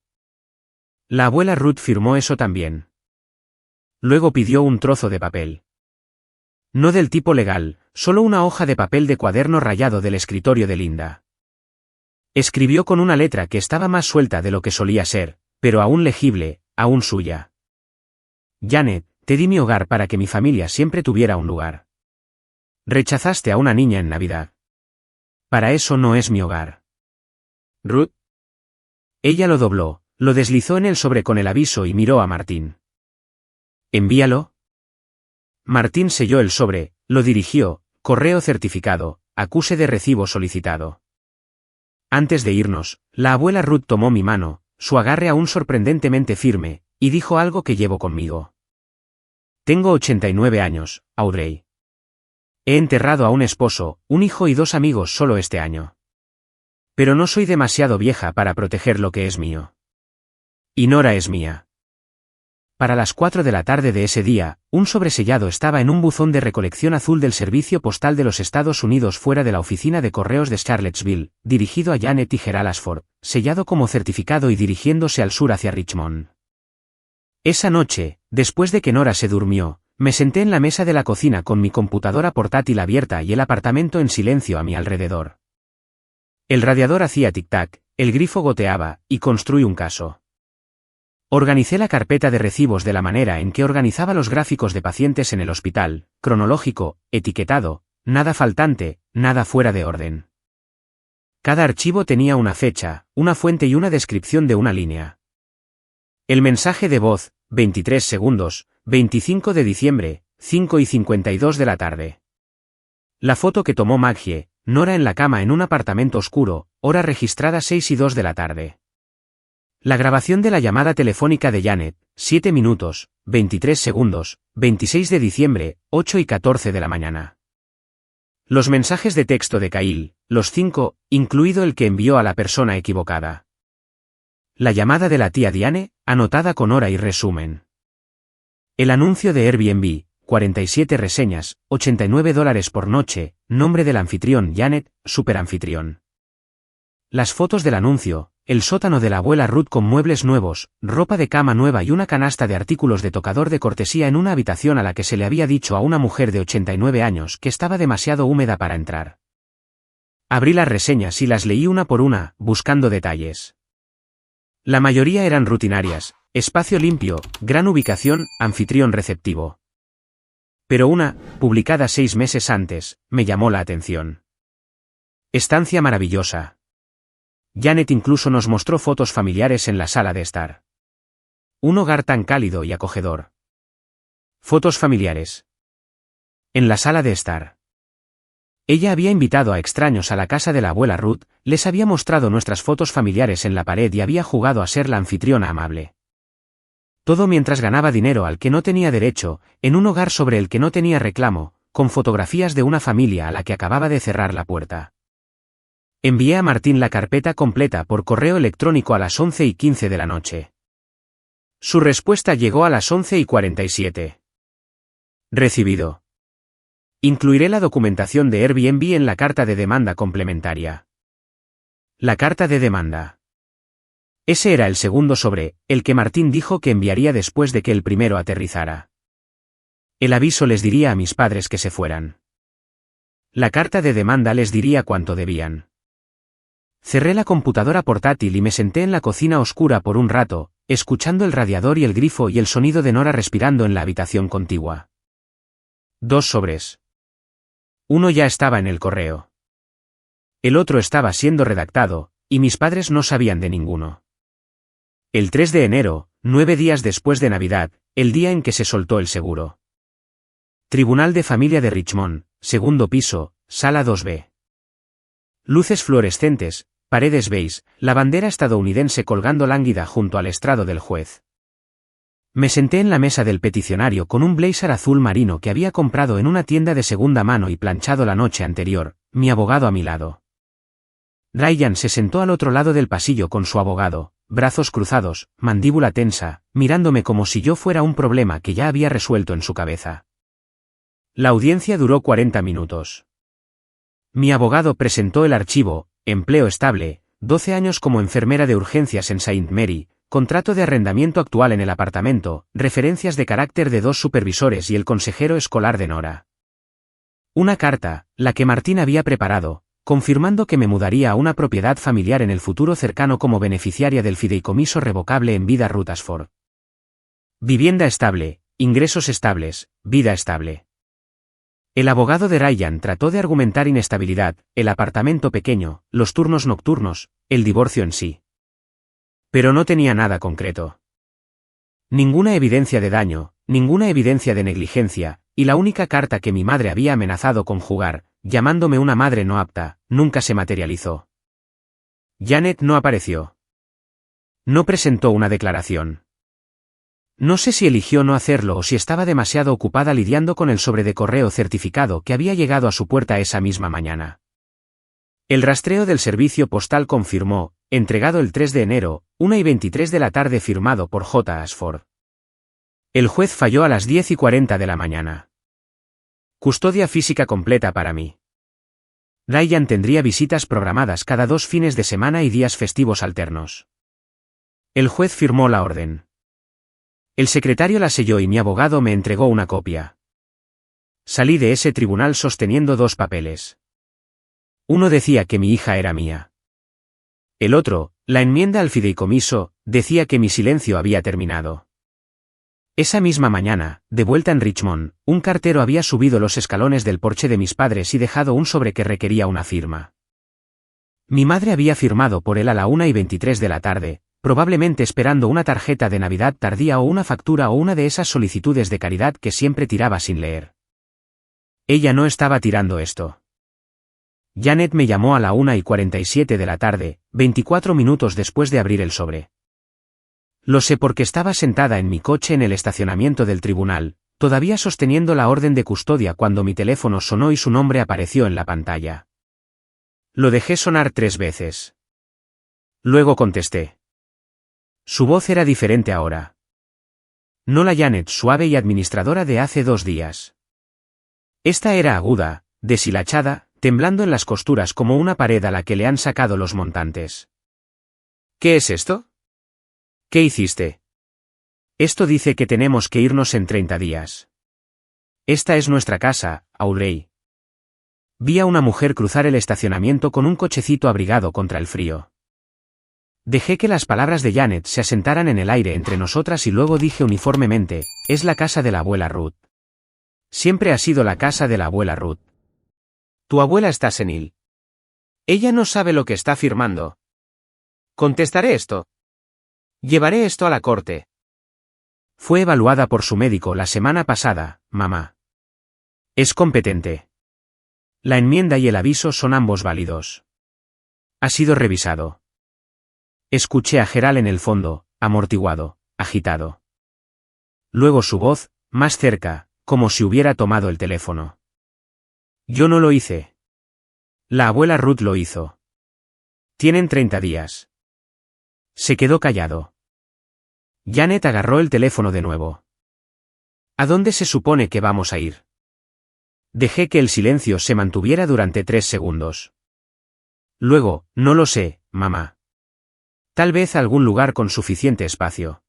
La abuela Ruth firmó eso también. Luego pidió un trozo de papel. No del tipo legal, solo una hoja de papel de cuaderno rayado del escritorio de Linda. Escribió con una letra que estaba más suelta de lo que solía ser, pero aún legible, aún suya. Janet, te di mi hogar para que mi familia siempre tuviera un lugar. Rechazaste a una niña en Navidad. Para eso no es mi hogar. Ruth. Ella lo dobló, lo deslizó en el sobre con el aviso y miró a Martín. ¿Envíalo? Martín selló el sobre, lo dirigió, correo certificado, acuse de recibo solicitado. Antes de irnos, la abuela Ruth tomó mi mano, su agarre aún sorprendentemente firme, y dijo algo que llevo conmigo. Tengo 89 años, Audrey. He enterrado a un esposo, un hijo y 2 amigos solo este año. Pero no soy demasiado vieja para proteger lo que es mío. Y Nora es mía. Para las 4 de la tarde de ese día, un sobresellado estaba en un buzón de recolección azul del Servicio Postal de los Estados Unidos fuera de la oficina de correos de Charlottesville, dirigido a Janet y Gerald Ashford, sellado como certificado y dirigiéndose al sur hacia Richmond. Esa noche, después de que Nora se durmió, me senté en la mesa de la cocina con mi computadora portátil abierta y el apartamento en silencio a mi alrededor. El radiador hacía tic-tac, el grifo goteaba, y construí un caso. Organicé la carpeta de recibos de la manera en que organizaba los gráficos de pacientes en el hospital, cronológico, etiquetado, nada faltante, nada fuera de orden. Cada archivo tenía una fecha, una fuente y una descripción de una línea. El mensaje de voz, 23 segundos, 25 de diciembre, 5:52 de la tarde. La foto que tomó Maggie, Nora en la cama en un apartamento oscuro, hora registrada 6:02 de la tarde. La grabación de la llamada telefónica de Janet, 7 minutos, 23 segundos, 26 de diciembre, 8:14 de la mañana. Los mensajes de texto de Kyle, los 5, incluido el que envió a la persona equivocada. La llamada de la tía Diane, anotada con hora y resumen. El anuncio de Airbnb, 47 reseñas, $89 por noche, nombre del anfitrión Janet, superanfitrión. Las fotos del anuncio, el sótano de la abuela Ruth con muebles nuevos, ropa de cama nueva y una canasta de artículos de tocador de cortesía en una habitación a la que se le había dicho a una mujer de 89 años que estaba demasiado húmeda para entrar. Abrí las reseñas y las leí una por una, buscando detalles. La mayoría eran rutinarias: espacio limpio, gran ubicación, anfitrión receptivo. Pero una, publicada 6 meses antes, me llamó la atención. Estancia maravillosa. Janet incluso nos mostró fotos familiares en la sala de estar. Un hogar tan cálido y acogedor. Fotos familiares. En la sala de estar. Ella había invitado a extraños a la casa de la abuela Ruth, les había mostrado nuestras fotos familiares en la pared y había jugado a ser la anfitriona amable. Todo mientras ganaba dinero al que no tenía derecho, en un hogar sobre el que no tenía reclamo, con fotografías de una familia a la que acababa de cerrar la puerta. Envié a Martín la carpeta completa por correo electrónico a las 11:15 de la noche. Su respuesta llegó a las 11:47. Recibido. Incluiré la documentación de Airbnb en la carta de demanda complementaria. La carta de demanda. Ese era el segundo sobre, el que Martín dijo que enviaría después de que el primero aterrizara. El aviso les diría a mis padres que se fueran. La carta de demanda les diría cuánto debían. Cerré la computadora portátil y me senté en la cocina oscura por un rato, escuchando el radiador y el grifo y el sonido de Nora respirando en la habitación contigua. 2 sobres. Uno ya estaba en el correo. El otro estaba siendo redactado, y mis padres no sabían de ninguno. El 3 de enero, 9 días después de Navidad, el día en que se soltó el seguro. Tribunal de Familia de Richmond, segundo piso, sala 2B. Luces fluorescentes, paredes beige, la bandera estadounidense colgando lánguida junto al estrado del juez. Me senté en la mesa del peticionario con un blazer azul marino que había comprado en una tienda de segunda mano y planchado la noche anterior, mi abogado a mi lado. Ryan se sentó al otro lado del pasillo con su abogado, brazos cruzados, mandíbula tensa, mirándome como si yo fuera un problema que ya había resuelto en su cabeza. La audiencia duró 40 minutos. Mi abogado presentó el archivo: empleo estable, 12 años como enfermera de urgencias en St. Mary, contrato de arrendamiento actual en el apartamento, referencias de carácter de 2 supervisores y el consejero escolar de Nora. Una carta, la que Martín había preparado, confirmando que me mudaría a una propiedad familiar en el futuro cercano como beneficiaria del fideicomiso revocable en vida Ruth Ashford. Vivienda estable, ingresos estables, vida estable. El abogado de Ryan trató de argumentar inestabilidad, el apartamento pequeño, los turnos nocturnos, el divorcio en sí. Pero no tenía nada concreto. Ninguna evidencia de daño, ninguna evidencia de negligencia, y la única carta que mi madre había amenazado con jugar, llamándome una madre no apta, nunca se materializó. Janet no apareció. No presentó una declaración. No sé si eligió no hacerlo o si estaba demasiado ocupada lidiando con el sobre de correo certificado que había llegado a su puerta esa misma mañana. El rastreo del servicio postal confirmó: entregado el 3 de enero, 1:23 de la tarde, firmado por J. Ashford. El juez falló a las 10:40 de la mañana. Custodia física completa para mí. Ryan tendría visitas programadas cada 2 fines de semana y días festivos alternos. El juez firmó la orden. El secretario la selló y mi abogado me entregó una copia. Salí de ese tribunal sosteniendo 2 papeles. Uno decía que mi hija era mía. El otro, la enmienda al fideicomiso, decía que mi silencio había terminado. Esa misma mañana, de vuelta en Richmond, un cartero había subido los escalones del porche de mis padres y dejado un sobre que requería una firma. Mi madre había firmado por él a la 1:23 de la tarde, probablemente esperando una tarjeta de Navidad tardía o una factura o una de esas solicitudes de caridad que siempre tiraba sin leer. Ella no estaba tirando esto. Janet me llamó a la 1:47 de la tarde, 24 minutos después de abrir el sobre. Lo sé porque estaba sentada en mi coche en el estacionamiento del tribunal, todavía sosteniendo la orden de custodia cuando mi teléfono sonó y su nombre apareció en la pantalla. Lo dejé sonar 3 veces. Luego contesté. Su voz era diferente ahora. No la Janet suave y administradora de hace 2 días. Esta era aguda, deshilachada, temblando en las costuras como una pared a la que le han sacado los montantes. ¿Qué es esto? ¿Qué hiciste? Esto dice que tenemos que irnos en 30 días. Esta es nuestra casa, Audrey. Vi a una mujer cruzar el estacionamiento con un cochecito abrigado contra el frío. Dejé que las palabras de Janet se asentaran en el aire entre nosotras y luego dije uniformemente, es la casa de la abuela Ruth. Siempre ha sido la casa de la abuela Ruth. Tu abuela está senil. Ella no sabe lo que está firmando. Contestaré esto. Llevaré esto a la corte. Fue evaluada por su médico la semana pasada, mamá. Es competente. La enmienda y el aviso son ambos válidos. Ha sido revisado. Escuché a Gerald en el fondo, amortiguado, agitado. Luego su voz, más cerca, como si hubiera tomado el teléfono. Yo no lo hice. La abuela Ruth lo hizo. Tienen 30 días. Se quedó callado. Janet agarró el teléfono de nuevo. ¿A dónde se supone que vamos a ir? Dejé que el silencio se mantuviera durante 3 segundos. Luego, no lo sé, mamá. Tal vez a algún lugar con suficiente espacio.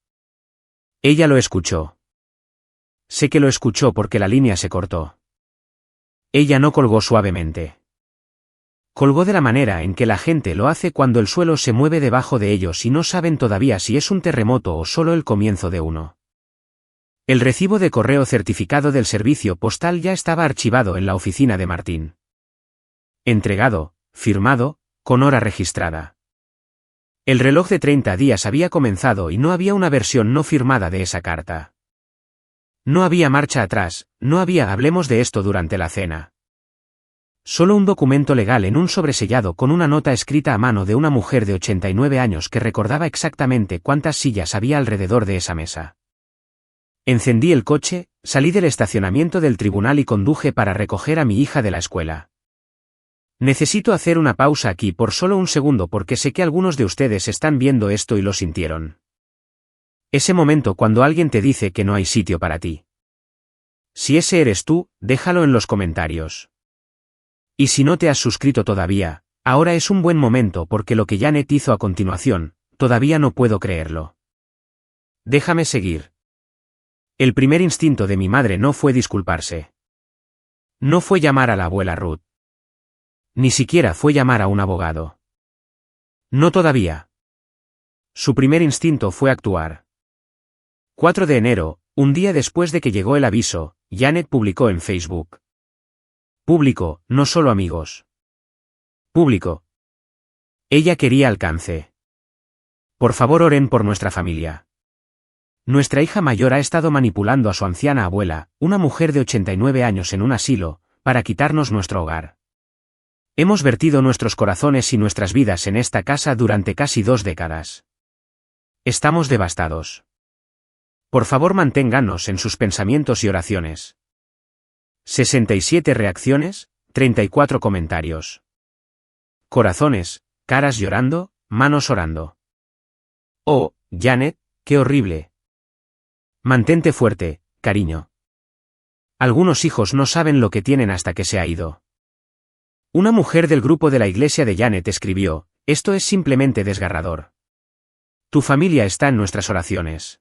Ella lo escuchó. Sé que lo escuchó porque la línea se cortó. Ella no colgó suavemente. Colgó de la manera en que la gente lo hace cuando el suelo se mueve debajo de ellos y no saben todavía si es un terremoto o solo el comienzo de uno. El recibo de correo certificado del servicio postal ya estaba archivado en la oficina de Martín. Entregado, firmado, con hora registrada. El reloj de 30 días había comenzado y no había una versión no firmada de esa carta. No había marcha atrás, no había hablemos de esto durante la cena. Solo un documento legal en un sobresellado con una nota escrita a mano de una mujer de 89 años que recordaba exactamente cuántas sillas había alrededor de esa mesa. Encendí el coche, salí del estacionamiento del tribunal y conduje para recoger a mi hija de la escuela. Necesito hacer una pausa aquí por solo un segundo porque sé que algunos de ustedes están viendo esto y lo sintieron. Ese momento cuando alguien te dice que no hay sitio para ti. Si ese eres tú, déjalo en los comentarios. Y si no te has suscrito todavía, ahora es un buen momento porque lo que Janet hizo a continuación, todavía no puedo creerlo. Déjame seguir. El primer instinto de mi madre no fue disculparse. No fue llamar a la abuela Ruth. Ni siquiera fue llamar a un abogado. No todavía. Su primer instinto fue actuar. 4 de enero, un día después de que llegó el aviso, Janet publicó en Facebook. Público, no solo amigos. Público. Ella quería alcance. Por favor oren por nuestra familia. Nuestra hija mayor ha estado manipulando a su anciana abuela, una mujer de 89 años en un asilo, para quitarnos nuestro hogar. Hemos vertido nuestros corazones y nuestras vidas en esta casa durante casi 2 décadas. Estamos devastados. Por favor manténganos en sus pensamientos y oraciones. 67 reacciones, 34 comentarios. Corazones, caras llorando, manos orando. Oh, Janet, qué horrible. Mantente fuerte, cariño. Algunos hijos no saben lo que tienen hasta que se ha ido. Una mujer del grupo de la iglesia de Janet escribió, esto es simplemente desgarrador. Tu familia está en nuestras oraciones.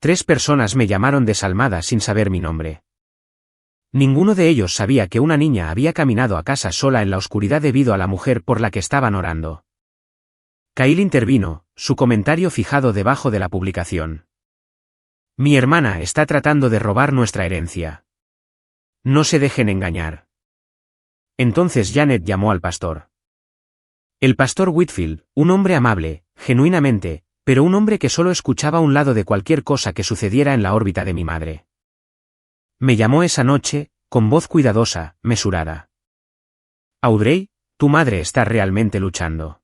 3 personas me llamaron desalmada sin saber mi nombre. Ninguno de ellos sabía que una niña había caminado a casa sola en la oscuridad debido a la mujer por la que estaban orando. Kyle intervino, su comentario fijado debajo de la publicación. Mi hermana está tratando de robar nuestra herencia. No se dejen engañar. Entonces Janet llamó al pastor. El pastor Whitfield, un hombre amable, genuinamente, pero un hombre que solo escuchaba un lado de cualquier cosa que sucediera en la órbita de mi madre. Me llamó esa noche, con voz cuidadosa, mesurada. Audrey, tu madre está realmente luchando.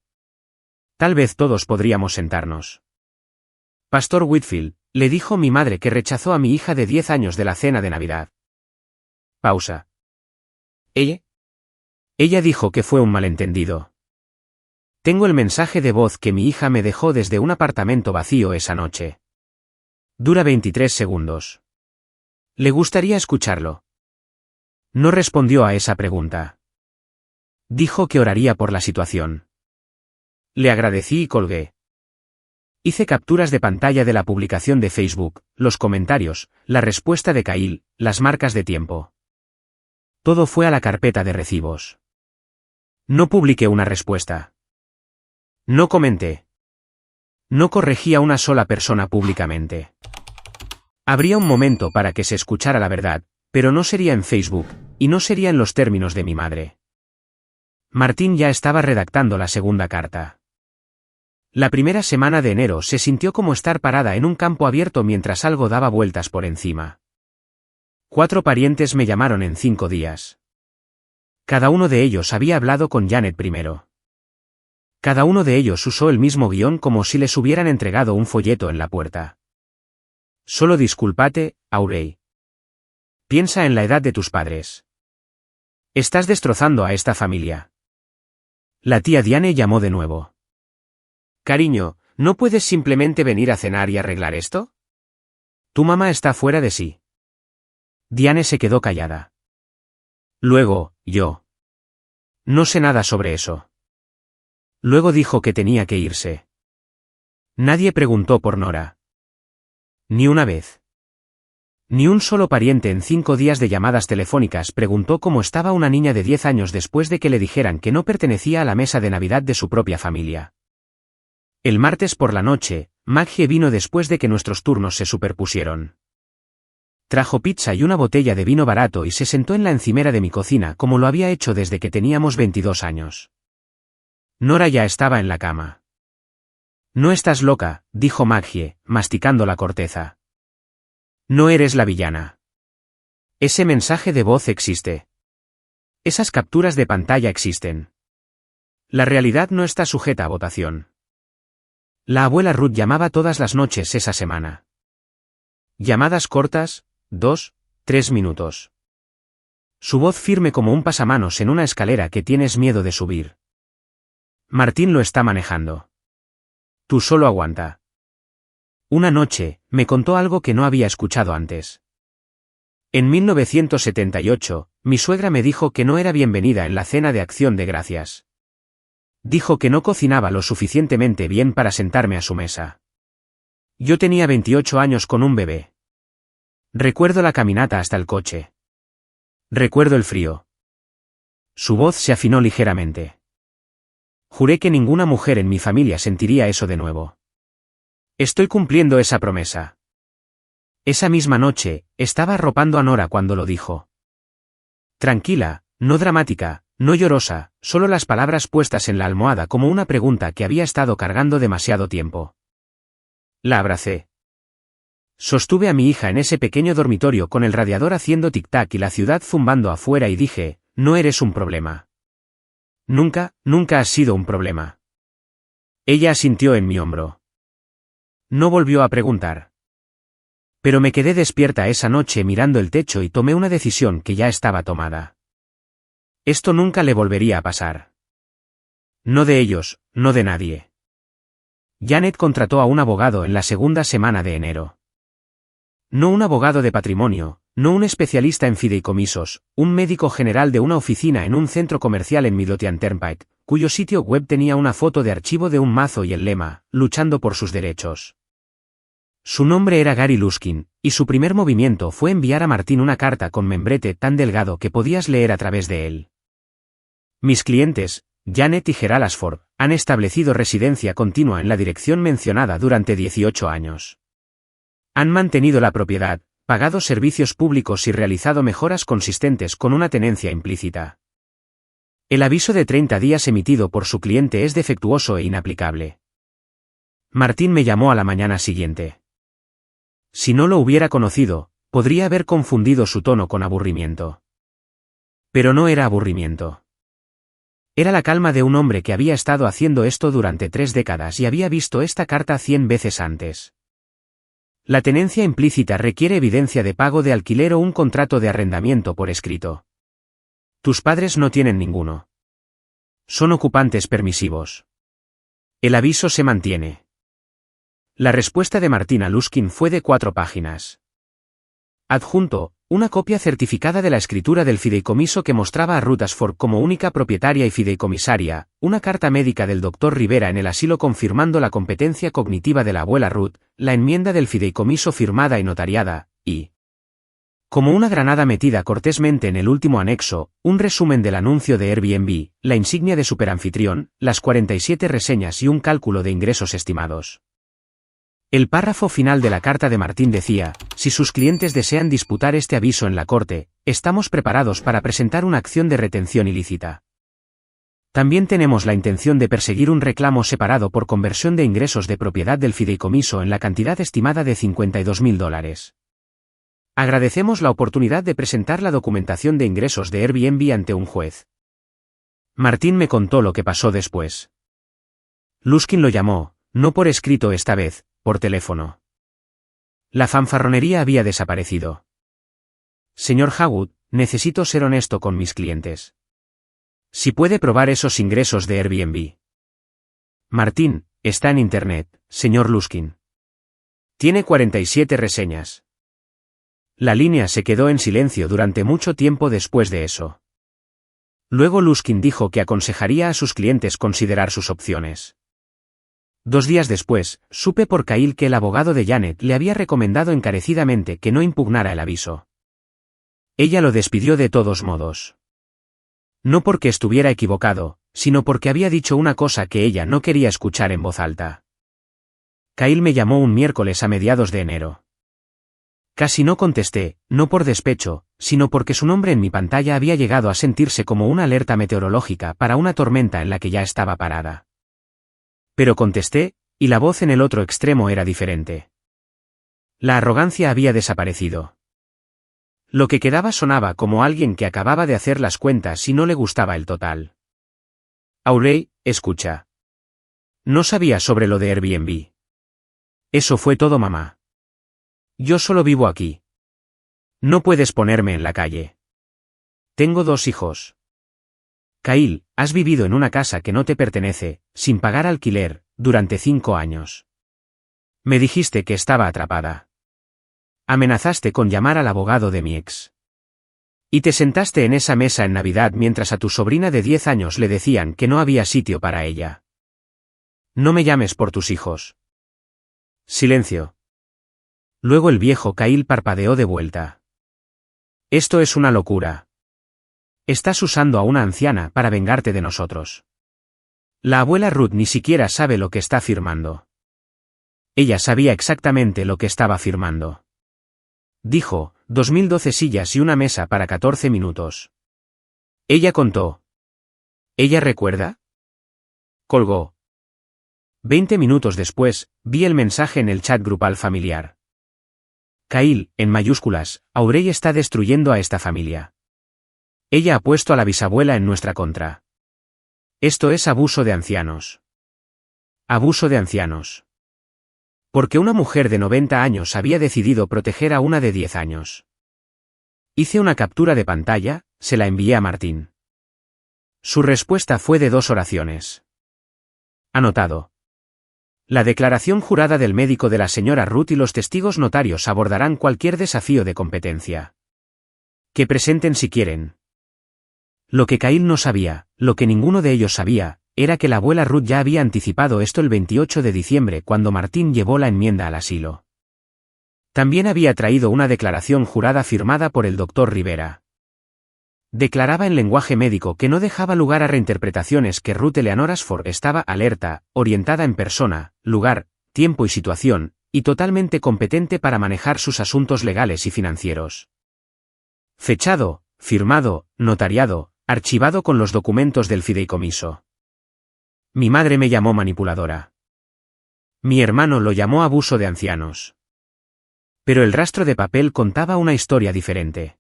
Tal vez todos podríamos sentarnos. Pastor Whitfield, le dijo mi madre que rechazó a mi hija de 10 años de la cena de Navidad. Pausa. ¿Ella? Ella dijo que fue un malentendido. Tengo el mensaje de voz que mi hija me dejó desde un apartamento vacío esa noche. Dura 23 segundos. ¿Le gustaría escucharlo? No respondió a esa pregunta. Dijo que oraría por la situación. Le agradecí y colgué. Hice capturas de pantalla de la publicación de Facebook, los comentarios, la respuesta de Kyle, las marcas de tiempo. Todo fue a la carpeta de recibos. No publiqué una respuesta. No comenté. No corregí a una sola persona públicamente. Habría un momento para que se escuchara la verdad, pero no sería en Facebook, y no sería en los términos de mi madre. Martín ya estaba redactando la segunda carta. La primera semana de enero se sintió como estar parada en un campo abierto mientras algo daba vueltas por encima. 4 parientes me llamaron en 5 días. Cada uno de ellos había hablado con Janet primero. Cada uno de ellos usó el mismo guión como si les hubieran entregado un folleto en la puerta. Solo discúlpate, Aurey. Piensa en la edad de tus padres. Estás destrozando a esta familia. La tía Diane llamó de nuevo. Cariño, ¿no puedes simplemente venir a cenar y arreglar esto? Tu mamá está fuera de sí. Diane se quedó callada. Luego, yo. No sé nada sobre eso. Luego dijo que tenía que irse. Nadie preguntó por Nora. Ni una vez. Ni un solo pariente en 5 días de llamadas telefónicas preguntó cómo estaba una niña de 10 años después de que le dijeran que no pertenecía a la mesa de Navidad de su propia familia. El martes por la noche, Maggie vino después de que nuestros turnos se superpusieron. Trajo pizza y una botella de vino barato y se sentó en la encimera de mi cocina como lo había hecho desde que teníamos 22 años. Nora ya estaba en la cama. No estás loca, dijo Maggie, masticando la corteza. No eres la villana. Ese mensaje de voz existe. Esas capturas de pantalla existen. La realidad no está sujeta a votación. La abuela Ruth llamaba todas las noches esa semana. Llamadas cortas, 2, 3 minutos. Su voz firme como un pasamanos en una escalera que tienes miedo de subir. Martín lo está manejando. Tú solo aguanta. Una noche, me contó algo que no había escuchado antes. En 1978, mi suegra me dijo que no era bienvenida en la cena de Acción de Gracias. Dijo que no cocinaba lo suficientemente bien para sentarme a su mesa. Yo tenía 28 años con un bebé. Recuerdo la caminata hasta el coche. Recuerdo el frío. Su voz se afinó ligeramente. Juré que ninguna mujer en mi familia sentiría eso de nuevo. Estoy cumpliendo esa promesa. Esa misma noche, estaba arropando a Nora cuando lo dijo. Tranquila, no dramática, no llorosa, solo las palabras puestas en la almohada como una pregunta que había estado cargando demasiado tiempo. La abracé. Sostuve a mi hija en ese pequeño dormitorio con el radiador haciendo tic-tac y la ciudad zumbando afuera y dije, no eres un problema. Nunca, nunca has sido un problema. Ella asintió en mi hombro. No volvió a preguntar. Pero me quedé despierta esa noche mirando el techo y tomé una decisión que ya estaba tomada. Esto nunca le volvería a pasar. No de ellos, no de nadie. Janet contrató a un abogado en la segunda semana de enero. No un abogado de patrimonio, no un especialista en fideicomisos, un médico general de una oficina en un centro comercial en Midlothian Turnpike, cuyo sitio web tenía una foto de archivo de un mazo y el lema, luchando por sus derechos. Su nombre era Gary Luskin, y su primer movimiento fue enviar a Martín una carta con membrete tan delgado que podías leer a través de él. Mis clientes, Janet y Gerald Ashford, han establecido residencia continua en la dirección mencionada durante 18 años. Han mantenido la propiedad, pagado servicios públicos y realizado mejoras consistentes con una tenencia implícita. El aviso de 30 días emitido por su cliente es defectuoso e inaplicable. Martín me llamó a la mañana siguiente. Si no lo hubiera conocido, podría haber confundido su tono con aburrimiento. Pero no era aburrimiento. Era la calma de un hombre que había estado haciendo esto durante 3 décadas y había visto esta carta 100 veces antes. La tenencia implícita requiere evidencia de pago de alquiler o un contrato de arrendamiento por escrito. Tus padres no tienen ninguno. Son ocupantes permisivos. El aviso se mantiene. La respuesta de Martina Luskin fue de 4 páginas. Adjunto, una copia certificada de la escritura del fideicomiso que mostraba a Ruth Ashford como única propietaria y fideicomisaria, una carta médica del Dr. Rivera en el asilo confirmando la competencia cognitiva de la abuela Ruth, la enmienda del fideicomiso firmada y notariada, y, como una granada metida cortésmente en el último anexo, un resumen del anuncio de Airbnb, la insignia de superanfitrión, las 47 reseñas y un cálculo de ingresos estimados. El párrafo final de la carta de Martín decía: si sus clientes desean disputar este aviso en la corte, estamos preparados para presentar una acción de retención ilícita. También tenemos la intención de perseguir un reclamo separado por conversión de ingresos de propiedad del fideicomiso en la cantidad estimada de $52.000. Agradecemos la oportunidad de presentar la documentación de ingresos de Airbnb ante un juez. Martín me contó lo que pasó después. Luskin lo llamó, no por escrito esta vez, por teléfono. La fanfarronería había desaparecido. Señor Howard, necesito ser honesto con mis clientes. Si puede probar esos ingresos de Airbnb. Martín, está en Internet, señor Luskin. Tiene 47 reseñas. La línea se quedó en silencio durante mucho tiempo después de eso. Luego Luskin dijo que aconsejaría a sus clientes considerar sus opciones. 2 días después, supe por Kyle que el abogado de Janet le había recomendado encarecidamente que no impugnara el aviso. Ella lo despidió de todos modos. No porque estuviera equivocado, sino porque había dicho una cosa que ella no quería escuchar en voz alta. Kyle me llamó un miércoles a mediados de enero. Casi no contesté, no por despecho, sino porque su nombre en mi pantalla había llegado a sentirse como una alerta meteorológica para una tormenta en la que ya estaba parada. Pero contesté, y la voz en el otro extremo era diferente. La arrogancia había desaparecido. Lo que quedaba sonaba como alguien que acababa de hacer las cuentas y no le gustaba el total. Aurey, escucha. No sabía sobre lo de Airbnb. Eso fue todo, mamá. Yo solo vivo aquí. No puedes ponerme en la calle. Tengo 2 hijos. Kyle, has vivido en una casa que no te pertenece, sin pagar alquiler, durante 5 años. Me dijiste que estaba atrapada. Amenazaste con llamar al abogado de mi ex. Y te sentaste en esa mesa en Navidad mientras a tu sobrina de 10 años le decían que no había sitio para ella. No me llames por tus hijos. Silencio. Luego el viejo Kyle parpadeó de vuelta. Esto es una locura. Estás usando a una anciana para vengarte de nosotros. La abuela Ruth ni siquiera sabe lo que está firmando. Ella sabía exactamente lo que estaba firmando. Dijo, 2012 sillas y una mesa para 14 minutos. Ella contó. ¿Ella recuerda? Colgó. 20 minutos después, vi el mensaje en el chat grupal familiar. Kyle, en mayúsculas, Aurey está destruyendo a esta familia. Ella ha puesto a la bisabuela en nuestra contra. Esto es abuso de ancianos. Abuso de ancianos. Porque una mujer de 90 años había decidido proteger a una de 10 años. Hice una captura de pantalla, se la envié a Martín. Su respuesta fue de 2 oraciones. Anotado. La declaración jurada del médico de la señora Ruth y los testigos notarios abordarán cualquier desafío de competencia. Que presenten si quieren. Lo que Kyle no sabía, lo que ninguno de ellos sabía, era que la abuela Ruth ya había anticipado esto el 28 de diciembre cuando Martín llevó la enmienda al asilo. También había traído una declaración jurada firmada por el Dr. Rivera. Declaraba en lenguaje médico que no dejaba lugar a reinterpretaciones, que Ruth Eleanor Ashford estaba alerta, orientada en persona, lugar, tiempo y situación, y totalmente competente para manejar sus asuntos legales y financieros. Fechado, firmado, notariado, archivado con los documentos del fideicomiso. Mi madre me llamó manipuladora. Mi hermano lo llamó abuso de ancianos. Pero el rastro de papel contaba una historia diferente.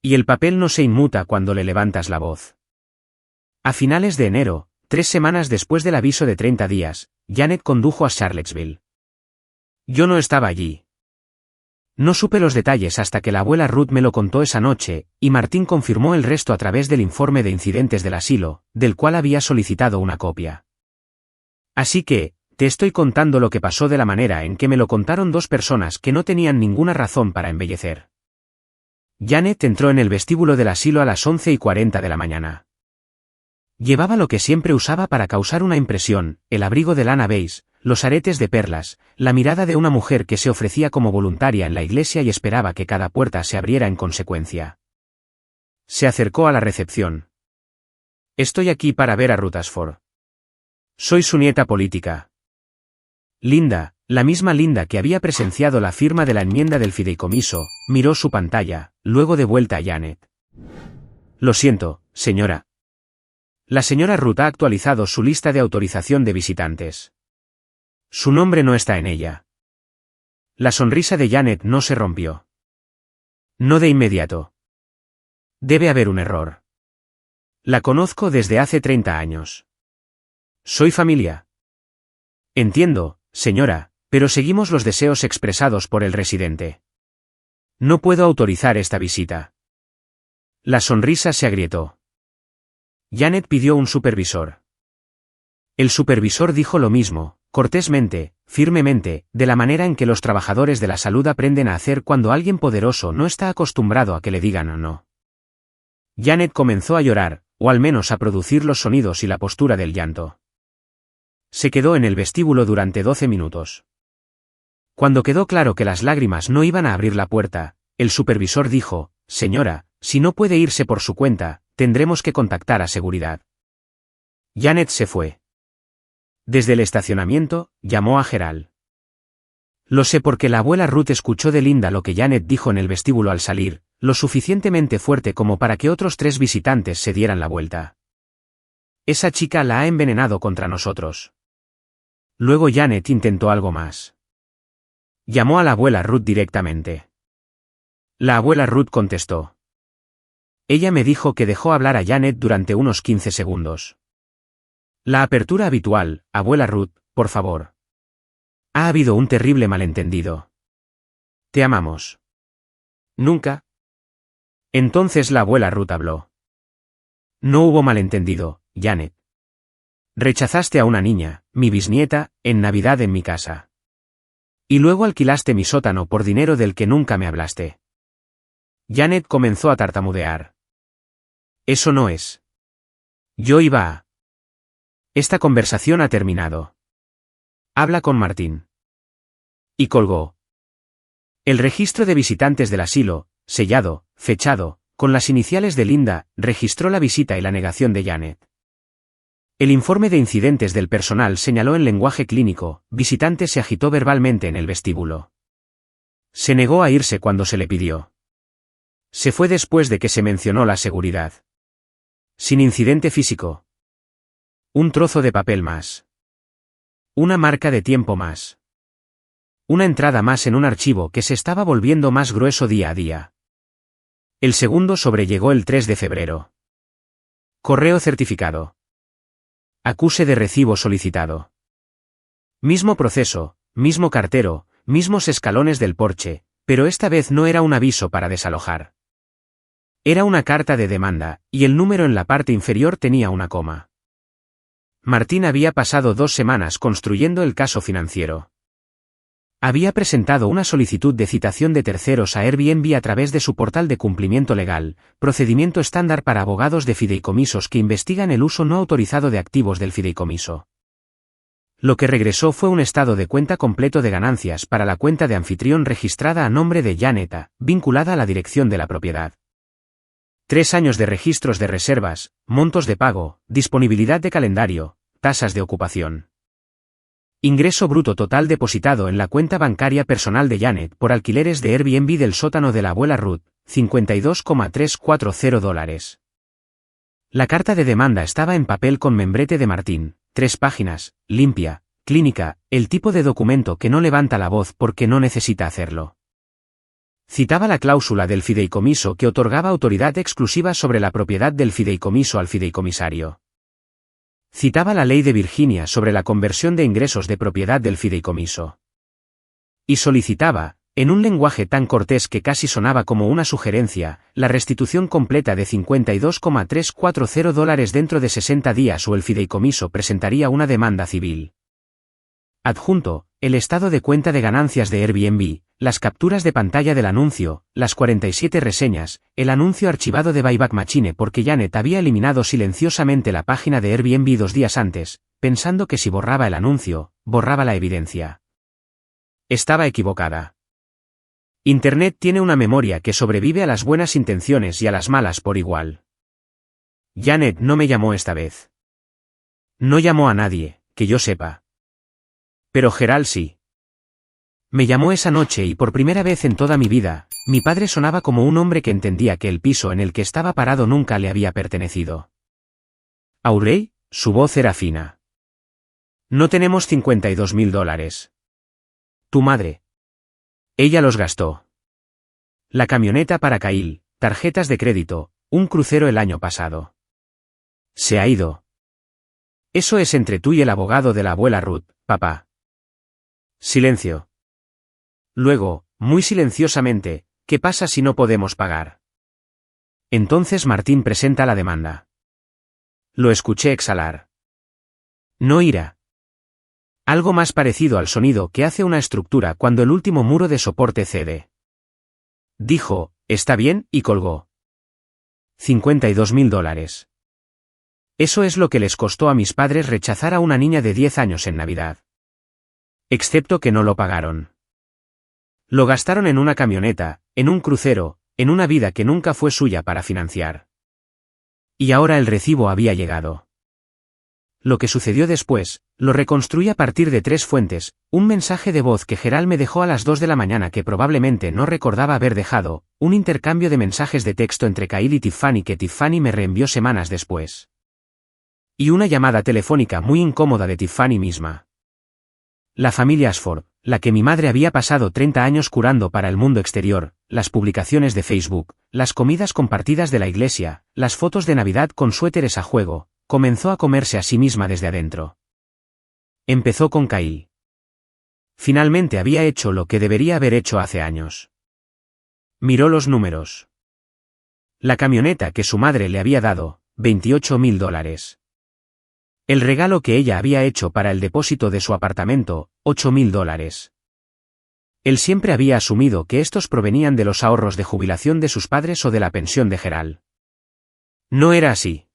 Y el papel no se inmuta cuando le levantas la voz. A finales de enero, 3 semanas después del aviso de 30 días, Janet condujo a Charlottesville. Yo no estaba allí. No supe los detalles hasta que la abuela Ruth me lo contó esa noche, y Martín confirmó el resto a través del informe de incidentes del asilo, del cual había solicitado una copia. Así que, te estoy contando lo que pasó de la manera en que me lo contaron 2 personas que no tenían ninguna razón para embellecer. Janet entró en el vestíbulo del asilo a las 11:40 de la mañana. Llevaba lo que siempre usaba para causar una impresión, el abrigo de lana beige, los aretes de perlas, la mirada de una mujer que se ofrecía como voluntaria en la iglesia y esperaba que cada puerta se abriera en consecuencia. Se acercó a la recepción. Estoy aquí para ver a Ruth Ashford. Soy su nieta política. Linda, la misma Linda que había presenciado la firma de la enmienda del fideicomiso, miró su pantalla, luego de vuelta a Janet. Lo siento, señora. La señora Ruth ha actualizado su lista de autorización de visitantes. Su nombre no está en ella. La sonrisa de Janet no se rompió. No de inmediato. Debe haber un error. La conozco desde hace 30 años. Soy familia. Entiendo, señora, pero seguimos los deseos expresados por el residente. No puedo autorizar esta visita. La sonrisa se agrietó. Janet pidió un supervisor. El supervisor dijo lo mismo, cortésmente, firmemente, de la manera en que los trabajadores de la salud aprenden a hacer cuando alguien poderoso no está acostumbrado a que le digan no. Janet comenzó a llorar, o al menos a producir los sonidos y la postura del llanto. Se quedó en el vestíbulo durante 12 minutos. Cuando quedó claro que las lágrimas no iban a abrir la puerta, el supervisor dijo, señora, si no puede irse por su cuenta, tendremos que contactar a seguridad. Janet se fue. Desde el estacionamiento, llamó a Gerald. Lo sé porque la abuela Ruth escuchó de Linda lo que Janet dijo en el vestíbulo al salir, lo suficientemente fuerte como para que otros 3 visitantes se dieran la vuelta. Esa chica la ha envenenado contra nosotros. Luego Janet intentó algo más. Llamó a la abuela Ruth directamente. La abuela Ruth contestó. Ella me dijo que dejó hablar a Janet durante unos 15 segundos. La apertura habitual, abuela Ruth, por favor. Ha habido un terrible malentendido. Te amamos. ¿Nunca? Entonces la abuela Ruth habló. No hubo malentendido, Janet. Rechazaste a una niña, mi bisnieta, en Navidad en mi casa. Y luego alquilaste mi sótano por dinero del que nunca me hablaste. Janet comenzó a tartamudear. Eso no es. Yo iba a... Esta conversación ha terminado. Habla con Martín. Y colgó. El registro de visitantes del asilo, sellado, fechado, con las iniciales de Linda, registró la visita y la negación de Janet. El informe de incidentes del personal señaló en lenguaje clínico, visitante se agitó verbalmente en el vestíbulo. Se negó a irse cuando se le pidió. Se fue después de que se mencionó la seguridad. Sin incidente físico. Un trozo de papel más. Una marca de tiempo más. Una entrada más en un archivo que se estaba volviendo más grueso día a día. El segundo sobrellegó el 3 de febrero. Correo certificado. Acuse de recibo solicitado. Mismo proceso, mismo cartero, mismos escalones del porche, pero esta vez no era un aviso para desalojar. Era una carta de demanda, y el número en la parte inferior tenía una coma. Martín había pasado 2 semanas construyendo el caso financiero. Había presentado una solicitud de citación de terceros a Airbnb a través de su portal de cumplimiento legal, procedimiento estándar para abogados de fideicomisos que investigan el uso no autorizado de activos del fideicomiso. Lo que regresó fue un estado de cuenta completo de ganancias para la cuenta de anfitrión registrada a nombre de Janeta, vinculada a la dirección de la propiedad. 3 años de registros de reservas, montos de pago, disponibilidad de calendario, tasas de ocupación. Ingreso bruto total depositado en la cuenta bancaria personal de Janet por alquileres de Airbnb del sótano de la abuela Ruth, $52,340. La carta de demanda estaba en papel con membrete de Martín, 3 páginas, limpia, clínica, el tipo de documento que no levanta la voz porque no necesita hacerlo. Citaba la cláusula del fideicomiso que otorgaba autoridad exclusiva sobre la propiedad del fideicomiso al fideicomisario. Citaba la ley de Virginia sobre la conversión de ingresos de propiedad del fideicomiso. Y solicitaba, en un lenguaje tan cortés que casi sonaba como una sugerencia, la restitución completa de $52,340 dentro de 60 días o el fideicomiso presentaría una demanda civil. Adjunto, el estado de cuenta de ganancias de Airbnb, las capturas de pantalla del anuncio, las 47 reseñas, el anuncio archivado de Buyback Machine porque Janet había eliminado silenciosamente la página de Airbnb 2 días antes, pensando que si borraba el anuncio, borraba la evidencia. Estaba equivocada. Internet tiene una memoria que sobrevive a las buenas intenciones y a las malas por igual. Janet no me llamó esta vez. No llamó a nadie, que yo sepa. Pero Gerald sí. Me llamó esa noche y por primera vez en toda mi vida, mi padre sonaba como un hombre que entendía que el piso en el que estaba parado nunca le había pertenecido. Aurey, su voz era fina. No tenemos $52.000. Tu madre. Ella los gastó. La camioneta para Kyle, tarjetas de crédito, un crucero el año pasado. Se ha ido. Eso es entre tú y el abogado de la abuela Ruth, papá. Silencio. Luego, muy silenciosamente, ¿qué pasa si no podemos pagar? Entonces Martín presenta la demanda. Lo escuché exhalar. No irá. Algo más parecido al sonido que hace una estructura cuando el último muro de soporte cede. Dijo, está bien, y colgó. $52.000. Eso es lo que les costó a mis padres rechazar a una niña de 10 años en Navidad. Excepto que no lo pagaron. Lo gastaron en una camioneta, en un crucero, en una vida que nunca fue suya para financiar. Y ahora el recibo había llegado. Lo que sucedió después, lo reconstruí a partir de 3 fuentes, un mensaje de voz que Gerald me dejó a las 2 de la mañana que probablemente no recordaba haber dejado, un intercambio de mensajes de texto entre Kyle y Tiffany que Tiffany me reenvió semanas después. Y una llamada telefónica muy incómoda de Tiffany misma. La familia Ashford, la que mi madre había pasado 30 años curando para el mundo exterior, las publicaciones de Facebook, las comidas compartidas de la iglesia, las fotos de Navidad con suéteres a juego, comenzó a comerse a sí misma desde adentro. Empezó con Kyle. Finalmente había hecho lo que debería haber hecho hace años. Miró los números. La camioneta que su madre le había dado, $28.000. El regalo que ella había hecho para el depósito de su apartamento, $8.000. Él siempre había asumido que estos provenían de los ahorros de jubilación de sus padres o de la pensión de Gerald. No era así.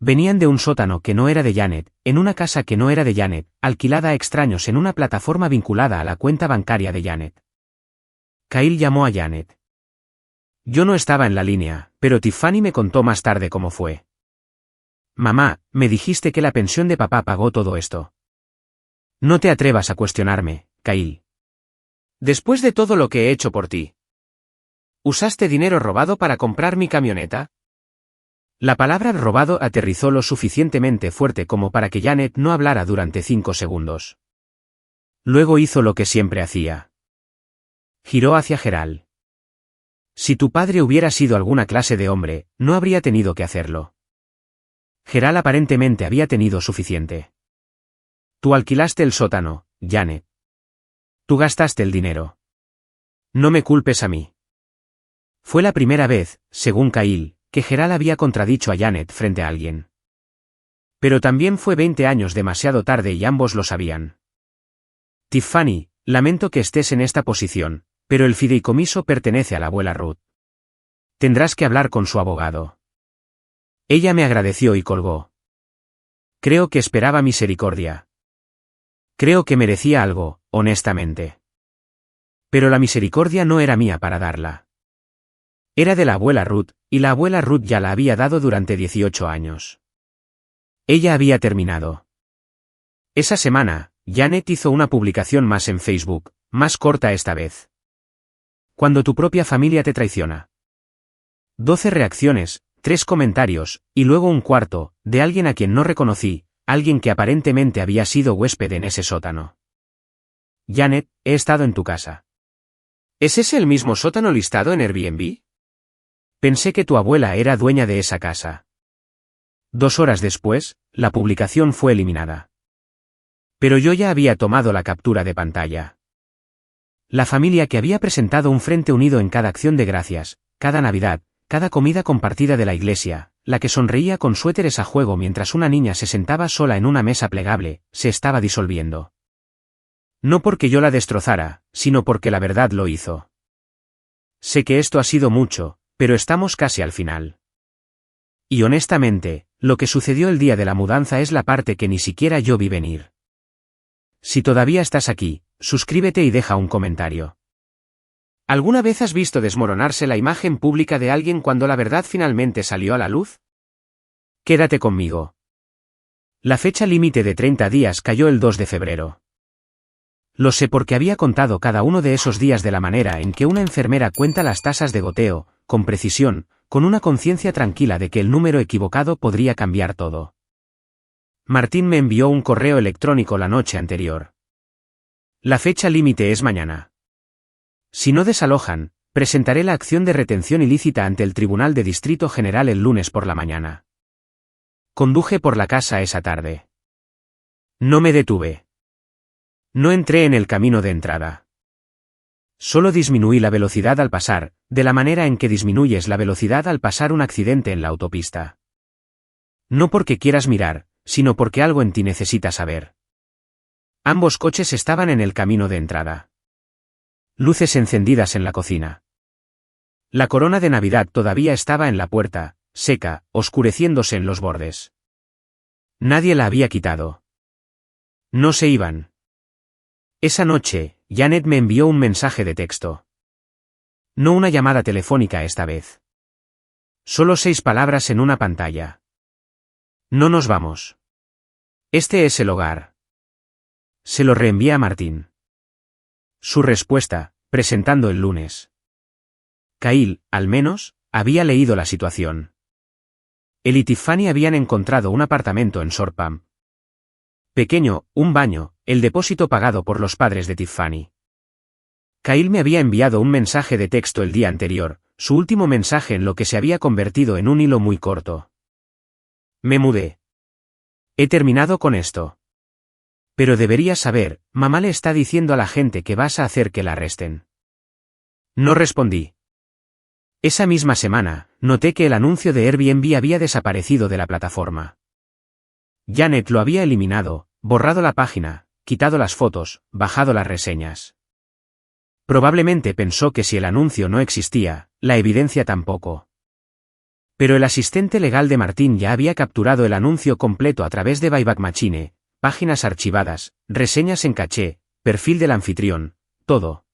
Venían de un sótano que no era de Janet, en una casa que no era de Janet, alquilada a extraños en una plataforma vinculada a la cuenta bancaria de Janet. Kyle llamó a Janet. Yo no estaba en la línea, pero Tiffany me contó más tarde cómo fue. Mamá, me dijiste que la pensión de papá pagó todo esto. No te atrevas a cuestionarme, Kyle. Después de todo lo que he hecho por ti. ¿Usaste dinero robado para comprar mi camioneta? La palabra robado aterrizó lo suficientemente fuerte como para que Janet no hablara durante 5 segundos. Luego hizo lo que siempre hacía. Giró hacia Gerald. Si tu padre hubiera sido alguna clase de hombre, no habría tenido que hacerlo. Gerald aparentemente había tenido suficiente. Tú alquilaste el sótano, Janet. Tú gastaste el dinero. No me culpes a mí. Fue la primera vez, según Kyle, que Gerald había contradicho a Janet frente a alguien. Pero también fue 20 años demasiado tarde y ambos lo sabían. Tiffany, lamento que estés en esta posición, pero el fideicomiso pertenece a la abuela Ruth. Tendrás que hablar con su abogado. Ella me agradeció y colgó. Creo que esperaba misericordia. Creo que merecía algo, honestamente. Pero la misericordia no era mía para darla. Era de la abuela Ruth, y la abuela Ruth ya la había dado durante 18 años. Ella había terminado. Esa semana, Janet hizo una publicación más en Facebook, más corta esta vez. Cuando tu propia familia te traiciona. 12 reacciones, 3 comentarios, y luego un cuarto, de alguien a quien no reconocí, alguien que aparentemente había sido huésped en ese sótano. Janet, he estado en tu casa. ¿Es ese el mismo sótano listado en Airbnb? Pensé que tu abuela era dueña de esa casa. 2 horas después, la publicación fue eliminada. Pero yo ya había tomado la captura de pantalla. La familia que había presentado un frente unido en cada acción de gracias, cada Navidad, cada comida compartida de la iglesia, la que sonreía con suéteres a juego mientras una niña se sentaba sola en una mesa plegable, se estaba disolviendo. No porque yo la destrozara, sino porque la verdad lo hizo. Sé que esto ha sido mucho, pero estamos casi al final. Y honestamente, lo que sucedió el día de la mudanza es la parte que ni siquiera yo vi venir. Si todavía estás aquí, suscríbete y deja un comentario. ¿Alguna vez has visto desmoronarse la imagen pública de alguien cuando la verdad finalmente salió a la luz? Quédate conmigo. La fecha límite de 30 días cayó el 2 de febrero. Lo sé porque había contado cada uno de esos días de la manera en que una enfermera cuenta las tasas de goteo, con precisión, con una conciencia tranquila de que el número equivocado podría cambiar todo. Martín me envió un correo electrónico la noche anterior. La fecha límite es mañana. Si no desalojan, presentaré la acción de retención ilícita ante el Tribunal de Distrito General el lunes por la mañana. Conduje por la casa esa tarde. No me detuve. No entré en el camino de entrada. Solo disminuí la velocidad al pasar, de la manera en que disminuyes la velocidad al pasar un accidente en la autopista. No porque quieras mirar, sino porque algo en ti necesita saber. Ambos coches estaban en el camino de entrada. Luces encendidas en la cocina. La corona de Navidad todavía estaba en la puerta, seca, oscureciéndose en los bordes. Nadie la había quitado. No se iban. Esa noche, Janet me envió un mensaje de texto. No una llamada telefónica esta vez. Solo 6 palabras en una pantalla. No nos vamos. Este es el hogar. Se lo reenvié a Martín. Su respuesta, presentando el lunes. Kyle, al menos, había leído la situación. Él y Tiffany habían encontrado un apartamento en Shoreham. Pequeño, un baño, el depósito pagado por los padres de Tiffany. Kyle me había enviado un mensaje de texto el día anterior, su último mensaje en lo que se había convertido en un hilo muy corto. Me mudé. He terminado con esto. Pero deberías saber, mamá le está diciendo a la gente que vas a hacer que la arresten. No respondí. Esa misma semana, noté que el anuncio de Airbnb había desaparecido de la plataforma. Janet lo había eliminado, borrado la página, quitado las fotos, bajado las reseñas. Probablemente pensó que si el anuncio no existía, la evidencia tampoco. Pero el asistente legal de Martín ya había capturado el anuncio completo a través de Buyback Machine, páginas archivadas, reseñas en caché, perfil del anfitrión, todo.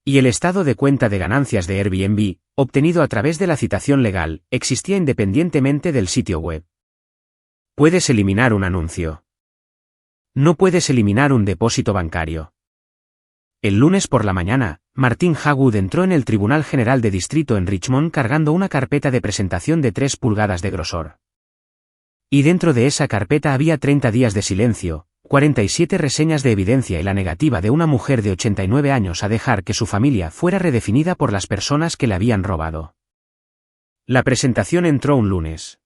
Y el estado de cuenta de ganancias de Airbnb, obtenido a través de la citación legal, existía independientemente del sitio web. Puedes eliminar un anuncio. No puedes eliminar un depósito bancario. El lunes por la mañana, Martin Hagood entró en el Tribunal General de Distrito en Richmond cargando una carpeta de presentación de 3 pulgadas de grosor. Y dentro de esa carpeta había 30 días de silencio, 47 reseñas de evidencia y la negativa de una mujer de 89 años a dejar que su familia fuera redefinida por las personas que le habían robado. La presentación entró un lunes.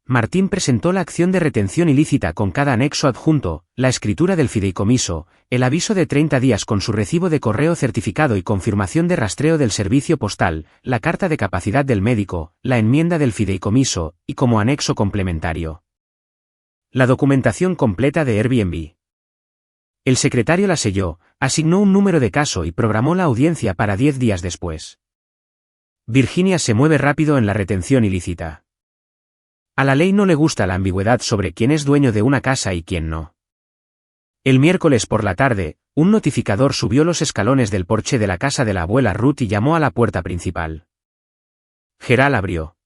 Martín presentó la acción de retención ilícita con cada anexo adjunto, la escritura del fideicomiso, el aviso de 30 días con su recibo de correo certificado y confirmación de rastreo del servicio postal, la carta de capacidad del médico, la enmienda del fideicomiso, y como anexo complementario, la documentación completa de Airbnb. El secretario la selló, asignó un número de caso y programó la audiencia para 10 días después. Virginia se mueve rápido en la retención ilícita. A la ley no le gusta la ambigüedad sobre quién es dueño de una casa y quién no. El miércoles por la tarde, un notificador subió los escalones del porche de la casa de la abuela Ruth y llamó a la puerta principal. Gerald abrió.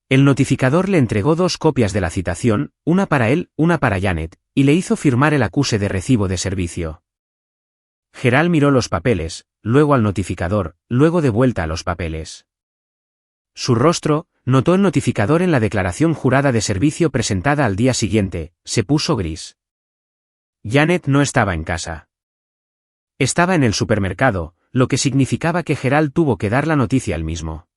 El notificador le entregó 2 copias de la citación, una para él, una para Janet, y le hizo firmar el acuse de recibo de servicio. Gerald miró los papeles, luego al notificador, luego de vuelta a los papeles. Su rostro, notó el notificador en la declaración jurada de servicio presentada al día siguiente, se puso gris. Janet no estaba en casa. Estaba en el supermercado, lo que significaba que Gerald tuvo que dar la noticia él mismo.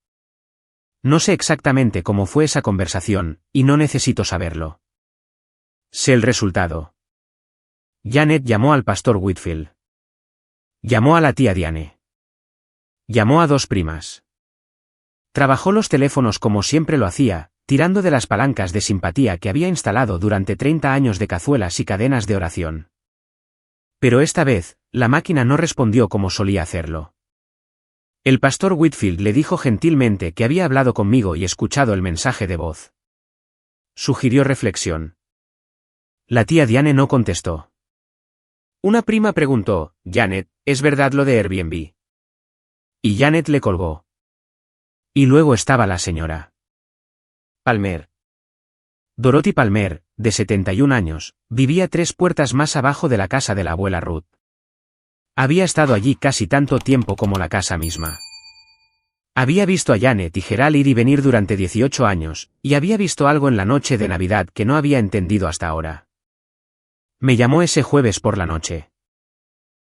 No sé exactamente cómo fue esa conversación, y no necesito saberlo. Sé el resultado. Janet llamó al pastor Whitfield. Llamó a la tía Diane. Llamó a 2 primas. Trabajó los teléfonos como siempre lo hacía, tirando de las palancas de simpatía que había instalado durante 30 años de cazuelas y cadenas de oración. Pero esta vez, la máquina no respondió como solía hacerlo. El pastor Whitfield le dijo gentilmente que había hablado conmigo y escuchado el mensaje de voz. Sugirió reflexión. La tía Diane no contestó. Una prima preguntó, Janet, ¿es verdad lo de Airbnb? Y Janet le colgó. Y luego estaba la señora Palmer. Dorothy Palmer, de 71 años, vivía 3 puertas más abajo de la casa de la abuela Ruth. Había estado allí casi tanto tiempo como la casa misma. Había visto a Janet y Gerald ir y venir durante 18 años, y había visto algo en la noche de Navidad que no había entendido hasta ahora. Me llamó ese jueves por la noche.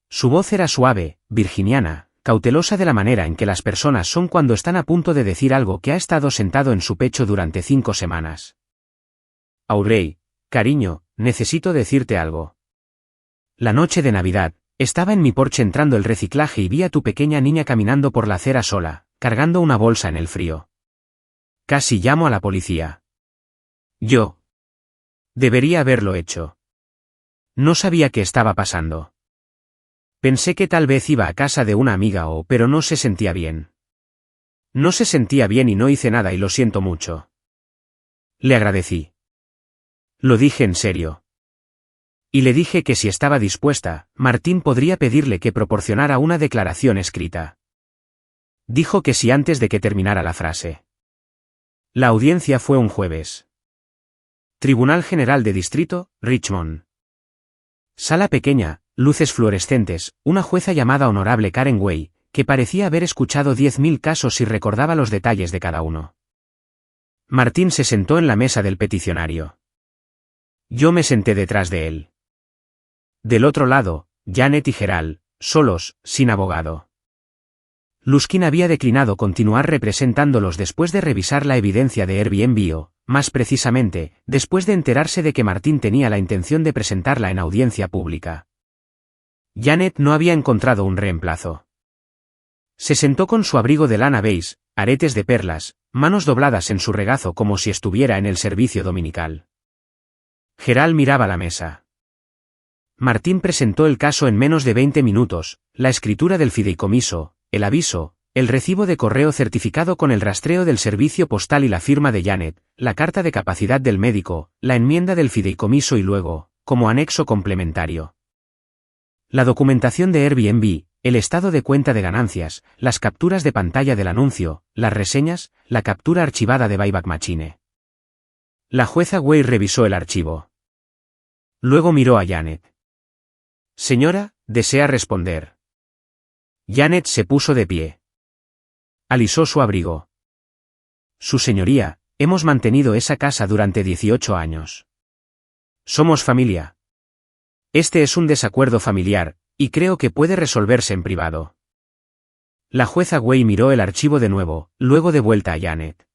Su voz era suave, virginiana, cautelosa de la manera en que las personas son cuando están a punto de decir algo que ha estado sentado en su pecho durante 5 semanas. Audrey, cariño, necesito decirte algo. La noche de Navidad, estaba en mi porche entrando el reciclaje y vi a tu pequeña niña caminando por la acera sola, cargando una bolsa en el frío. Casi llamo a la policía. Yo debería haberlo hecho. No sabía qué estaba pasando. Pensé que tal vez iba a casa de una amiga pero no se sentía bien. No se sentía bien y no hice nada y lo siento mucho. Le agradecí. Lo dije en serio. Y le dije que si estaba dispuesta, Martín podría pedirle que proporcionara una declaración escrita. Dijo que sí antes de que terminara la frase. La audiencia fue un jueves. Tribunal General de Distrito, Richmond. Sala pequeña, luces fluorescentes, una jueza llamada Honorable Karen Way, que parecía haber escuchado 10.000 casos y recordaba los detalles de cada uno. Martín se sentó en la mesa del peticionario. Yo me senté detrás de él. Del otro lado, Janet y Gerald, solos, sin abogado. Luskin había declinado continuar representándolos después de revisar la evidencia de Airbnb más precisamente, después de enterarse de que Martín tenía la intención de presentarla en audiencia pública. Janet no había encontrado un reemplazo. Se sentó con su abrigo de lana beige, aretes de perlas, manos dobladas en su regazo como si estuviera en el servicio dominical. Gerald miraba la mesa. Martín presentó el caso en menos de 20 minutos, la escritura del fideicomiso, el aviso, el recibo de correo certificado con el rastreo del servicio postal y la firma de Janet, la carta de capacidad del médico, la enmienda del fideicomiso y luego, como anexo complementario, la documentación de Airbnb, el estado de cuenta de ganancias, las capturas de pantalla del anuncio, las reseñas, la captura archivada de Buyback Machine. La jueza Way revisó el archivo. Luego miró a Janet. Señora, ¿desea responder? Janet se puso de pie. Alisó su abrigo. Su señoría, hemos mantenido esa casa durante 18 años. Somos familia. Este es un desacuerdo familiar, y creo que puede resolverse en privado. La jueza Way miró el archivo de nuevo, luego de vuelta a Janet.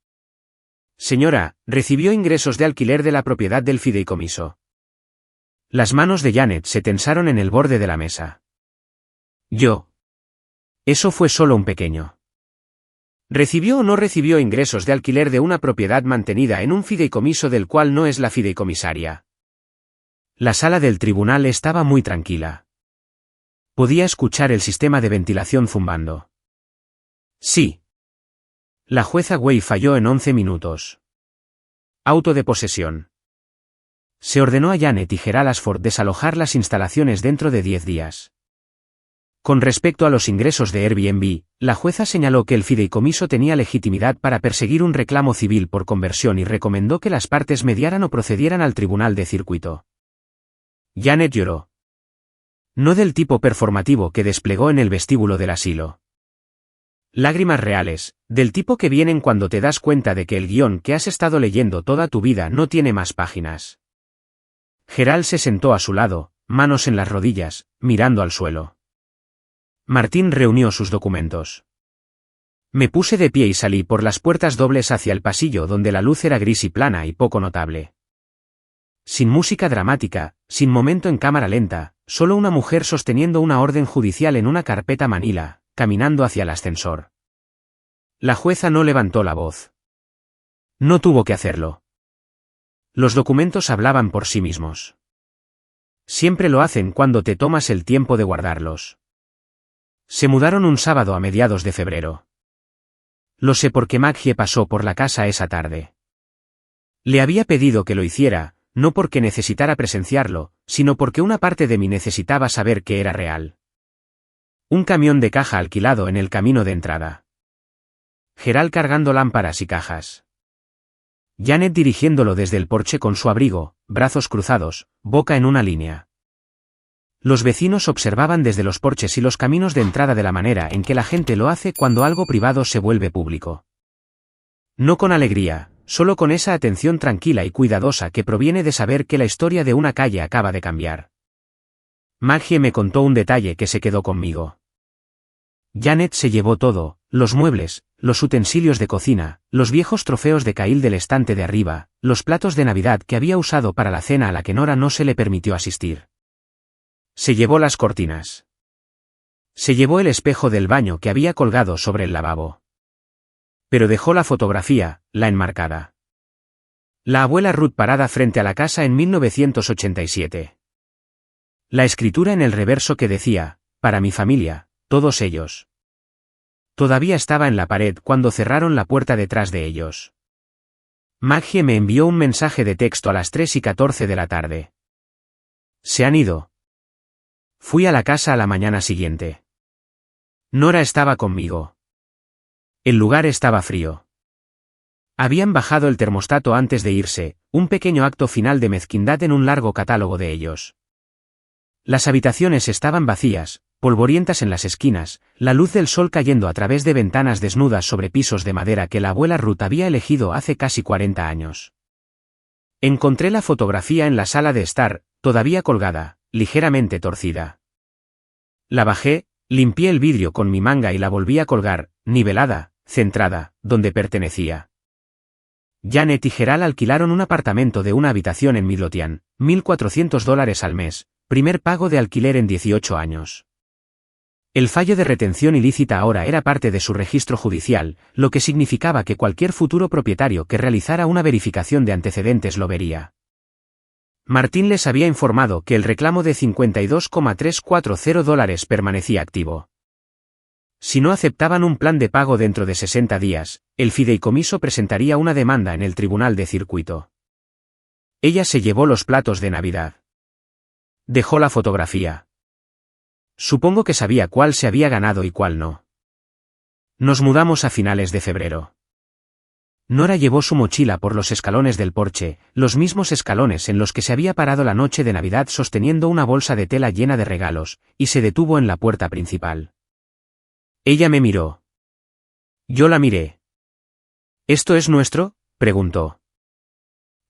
Señora, recibió ingresos de alquiler de la propiedad del fideicomiso. Las manos de Janet se tensaron en el borde de la mesa. Eso fue solo un pequeño. ¿Recibió o no recibió ingresos de alquiler de una propiedad mantenida en un fideicomiso del cual no es la fideicomisaria? La sala del tribunal estaba muy tranquila. Podía escuchar el sistema de ventilación zumbando. Sí. La jueza Way falló en 11 minutos. Auto de posesión. Se ordenó a Janet y Gerald Ashford desalojar las instalaciones dentro de 10 días. Con respecto a los ingresos de Airbnb, la jueza señaló que el fideicomiso tenía legitimidad para perseguir un reclamo civil por conversión y recomendó que las partes mediaran o procedieran al tribunal de circuito. Janet lloró. No del tipo performativo que desplegó en el vestíbulo del asilo. Lágrimas reales, del tipo que vienen cuando te das cuenta de que el guión que has estado leyendo toda tu vida no tiene más páginas. Gerald se sentó a su lado, manos en las rodillas, mirando al suelo. Martín reunió sus documentos. Me puse de pie y salí por las puertas dobles hacia el pasillo donde la luz era gris y plana y poco notable. Sin música dramática, sin momento en cámara lenta, solo una mujer sosteniendo una orden judicial en una carpeta manila, caminando hacia el ascensor. La jueza no levantó la voz. No tuvo que hacerlo. Los documentos hablaban por sí mismos. Siempre lo hacen cuando te tomas el tiempo de guardarlos. Se mudaron un sábado a mediados de febrero. Lo sé porque Maggie pasó por la casa esa tarde. Le había pedido que lo hiciera, no porque necesitara presenciarlo, sino porque una parte de mí necesitaba saber que era real. Un camión de caja alquilado en el camino de entrada. Gerald cargando lámparas y cajas. Janet dirigiéndolo desde el porche con su abrigo, brazos cruzados, boca en una línea. Los vecinos observaban desde los porches y los caminos de entrada de la manera en que la gente lo hace cuando algo privado se vuelve público. No con alegría, solo con esa atención tranquila y cuidadosa que proviene de saber que la historia de una calle acaba de cambiar. Maggie me contó un detalle que se quedó conmigo. Janet se llevó todo, los muebles, los utensilios de cocina, los viejos trofeos de Kyle del estante de arriba, los platos de Navidad que había usado para la cena a la que Nora no se le permitió asistir. Se llevó las cortinas. Se llevó el espejo del baño que había colgado sobre el lavabo. Pero dejó la fotografía, la enmarcada. La abuela Ruth parada frente a la casa en 1987. La escritura en el reverso que decía, para mi familia, todos ellos. Todavía estaba en la pared cuando cerraron la puerta detrás de ellos. Maggie me envió un mensaje de texto a las 3:14 de la tarde. Se han ido. Fui a la casa a la mañana siguiente. Nora estaba conmigo. El lugar estaba frío. Habían bajado el termostato antes de irse, un pequeño acto final de mezquindad en un largo catálogo de ellos. Las habitaciones estaban vacías, polvorientas en las esquinas, la luz del sol cayendo a través de ventanas desnudas sobre pisos de madera que la abuela Ruth había elegido hace casi 40 años. Encontré la fotografía en la sala de estar, todavía colgada, ligeramente torcida. La bajé, limpié el vidrio con mi manga y la volví a colgar, nivelada, centrada, donde pertenecía. Janet y Gerald alquilaron un apartamento de una habitación en Midlothian, $1,400 al mes, primer pago de alquiler en 18 años. El fallo de retención ilícita ahora era parte de su registro judicial, lo que significaba que cualquier futuro propietario que realizara una verificación de antecedentes lo vería. Martín les había informado que el reclamo de $52,340 permanecía activo. Si no aceptaban un plan de pago dentro de 60 días, el fideicomiso presentaría una demanda en el tribunal de circuito. Ella se llevó los platos de Navidad. Dejó la fotografía. Supongo que sabía cuál se había ganado y cuál no. Nos mudamos a finales de febrero. Nora llevó su mochila por los escalones del porche, los mismos escalones en los que se había parado la noche de Navidad sosteniendo una bolsa de tela llena de regalos, y se detuvo en la puerta principal. Ella me miró. Yo la miré. ¿Esto es nuestro?, preguntó.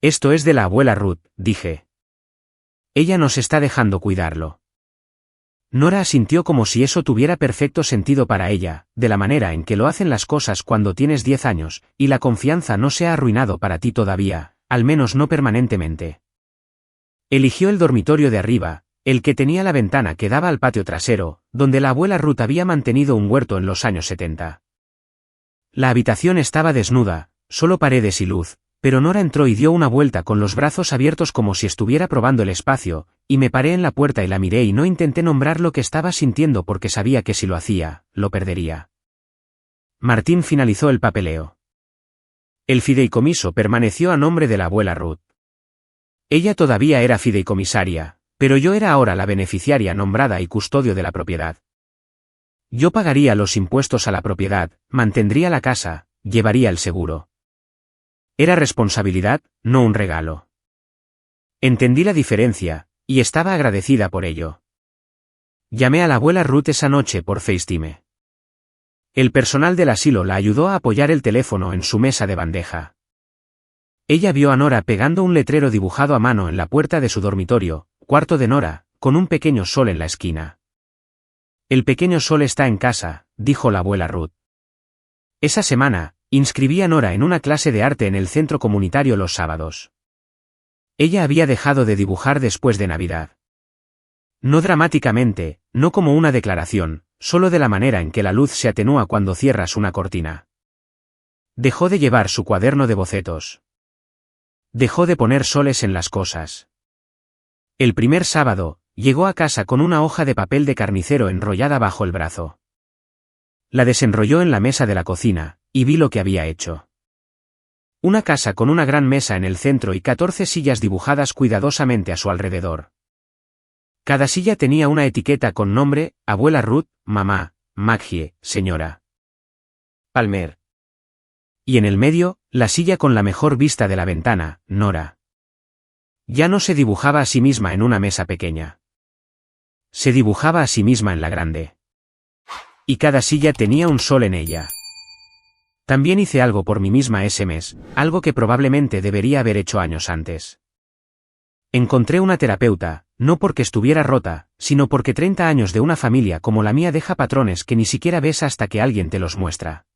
Esto es de la abuela Ruth, dije. Ella nos está dejando cuidarlo. Nora asintió como si eso tuviera perfecto sentido para ella, de la manera en que lo hacen las cosas cuando tienes 10 años, y la confianza no se ha arruinado para ti todavía, al menos no permanentemente. Eligió el dormitorio de arriba, el que tenía la ventana que daba al patio trasero, donde la abuela Ruth había mantenido un huerto en los años 70. La habitación estaba desnuda, solo paredes y luz, pero Nora entró y dio una vuelta con los brazos abiertos como si estuviera probando el espacio, y me paré en la puerta y la miré y no intenté nombrar lo que estaba sintiendo porque sabía que si lo hacía, lo perdería. Martín finalizó el papeleo. El fideicomiso permaneció a nombre de la abuela Ruth. Ella todavía era fideicomisaria, pero yo era ahora la beneficiaria nombrada y custodio de la propiedad. Yo pagaría los impuestos a la propiedad, mantendría la casa, llevaría el seguro. Era responsabilidad, no un regalo. Entendí la diferencia, y estaba agradecida por ello. Llamé a la abuela Ruth esa noche por FaceTime. El personal del asilo la ayudó a apoyar el teléfono en su mesa de bandeja. Ella vio a Nora pegando un letrero dibujado a mano en la puerta de su dormitorio, cuarto de Nora, con un pequeño sol en la esquina. El pequeño sol está en casa, dijo la abuela Ruth. Esa semana, inscribí a Nora en una clase de arte en el centro comunitario los sábados. Ella había dejado de dibujar después de Navidad. No dramáticamente, no como una declaración, solo de la manera en que la luz se atenúa cuando cierras una cortina. Dejó de llevar su cuaderno de bocetos. Dejó de poner soles en las cosas. El primer sábado, llegó a casa con una hoja de papel de carnicero enrollada bajo el brazo. La desenrolló en la mesa de la cocina, y vi lo que había hecho. Una casa con una gran mesa en el centro y 14 sillas dibujadas cuidadosamente a su alrededor. Cada silla tenía una etiqueta con nombre: abuela Ruth, mamá, Maggie, señora Palmer. Y en el medio, la silla con la mejor vista de la ventana, Nora. Ya no se dibujaba a sí misma en una mesa pequeña. Se dibujaba a sí misma en la grande. Y cada silla tenía un sol en ella. También hice algo por mí misma ese mes, algo que probablemente debería haber hecho años antes. Encontré una terapeuta, no porque estuviera rota, sino porque 30 años de una familia como la mía deja patrones que ni siquiera ves hasta que alguien te los muestra.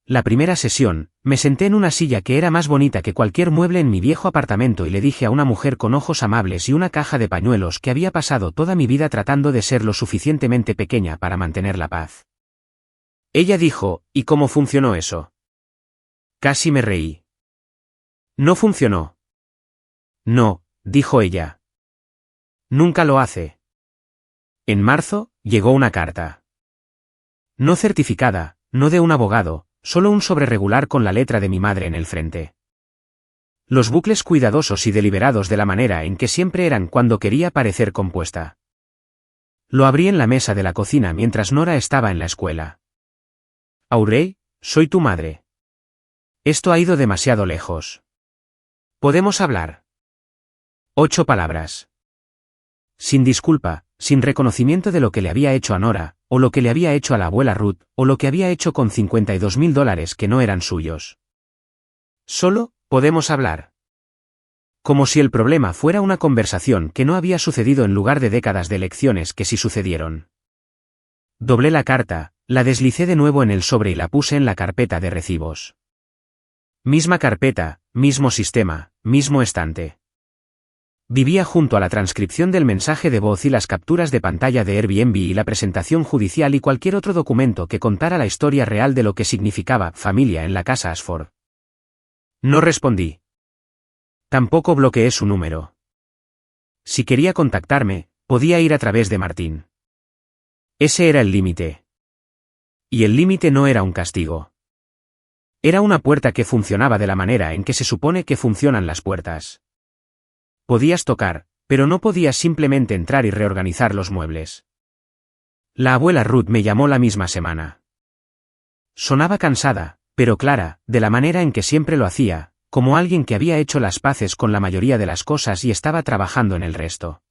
La primera sesión, me senté en una silla que era más bonita que cualquier mueble en mi viejo apartamento y le dije a una mujer con ojos amables y una caja de pañuelos que había pasado toda mi vida tratando de ser lo suficientemente pequeña para mantener la paz. Ella dijo: ¿y cómo funcionó eso? Casi me reí. No funcionó. No, dijo ella. Nunca lo hace. En marzo, llegó una carta. No certificada, no de un abogado, solo un sobre regular con la letra de mi madre en el frente. Los bucles cuidadosos y deliberados de la manera en que siempre eran cuando quería parecer compuesta. Lo abrí en la mesa de la cocina mientras Nora estaba en la escuela. Aurey, soy tu madre. Esto ha ido demasiado lejos. ¿Podemos hablar? 8 palabras. Sin disculpa, sin reconocimiento de lo que le había hecho a Nora, o lo que le había hecho a la abuela Ruth, o lo que había hecho con $52,000 que no eran suyos. Solo, podemos hablar. Como si el problema fuera una conversación que no había sucedido en lugar de décadas de lecciones que sí sucedieron. Doblé la carta, la deslicé de nuevo en el sobre y la puse en la carpeta de recibos. Misma carpeta, mismo sistema, mismo estante. Vivía junto a la transcripción del mensaje de voz y las capturas de pantalla de Airbnb y la presentación judicial y cualquier otro documento que contara la historia real de lo que significaba familia en la casa Ashford. No respondí. Tampoco bloqueé su número. Si quería contactarme, podía ir a través de Martín. Ese era el límite. Y el límite no era un castigo. Era una puerta que funcionaba de la manera en que se supone que funcionan las puertas. Podías tocar, pero no podías simplemente entrar y reorganizar los muebles. La abuela Ruth me llamó la misma semana. Sonaba cansada, pero clara, de la manera en que siempre lo hacía, como alguien que había hecho las paces con la mayoría de las cosas y estaba trabajando en el resto.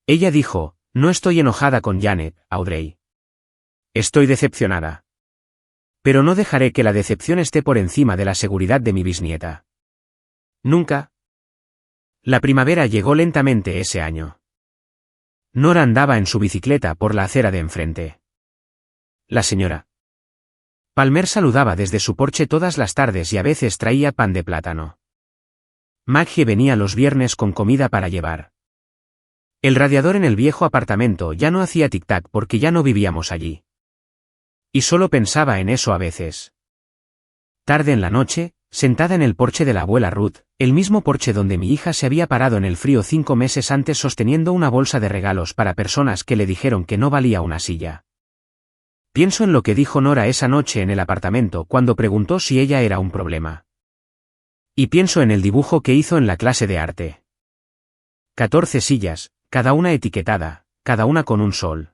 Ella dijo: no estoy enojada con Janet, Audrey. Estoy decepcionada. Pero no dejaré que la decepción esté por encima de la seguridad de mi bisnieta. Nunca. La primavera llegó lentamente ese año. Nora andaba en su bicicleta por la acera de enfrente. La señora Palmer saludaba desde su porche todas las tardes y a veces traía pan de plátano. Maggie venía los viernes con comida para llevar. El radiador en el viejo apartamento ya no hacía tic-tac porque ya no vivíamos allí. Y solo pensaba en eso a veces. Tarde en la noche, sentada en el porche de la abuela Ruth, el mismo porche donde mi hija se había parado en el frío 5 meses antes sosteniendo una bolsa de regalos para personas que le dijeron que no valía una silla. Pienso en lo que dijo Nora esa noche en el apartamento cuando preguntó si ella era un problema. Y pienso en el dibujo que hizo en la clase de arte. 14 sillas, cada una etiquetada, cada una con un sol.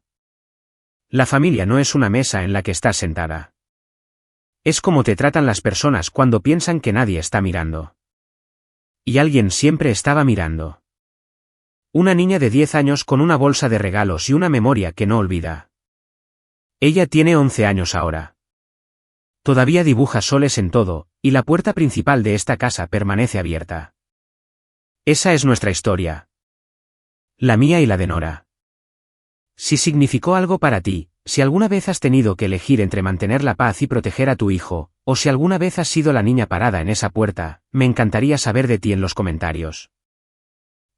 La familia no es una mesa en la que estás sentada. Es como te tratan las personas cuando piensan que nadie está mirando. Y alguien siempre estaba mirando. Una niña de 10 años con una bolsa de regalos y una memoria que no olvida. Ella tiene 11 años ahora. Todavía dibuja soles en todo, y la puerta principal de esta casa permanece abierta. Esa es nuestra historia. La mía y la de Nora. Si significó algo para ti, si alguna vez has tenido que elegir entre mantener la paz y proteger a tu hijo, o si alguna vez has sido la niña parada en esa puerta, me encantaría saber de ti en los comentarios.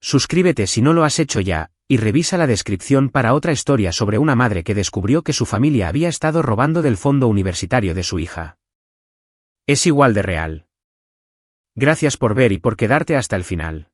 Suscríbete si no lo has hecho ya, y revisa la descripción para otra historia sobre una madre que descubrió que su familia había estado robando del fondo universitario de su hija. Es igual de real. Gracias por ver y por quedarte hasta el final.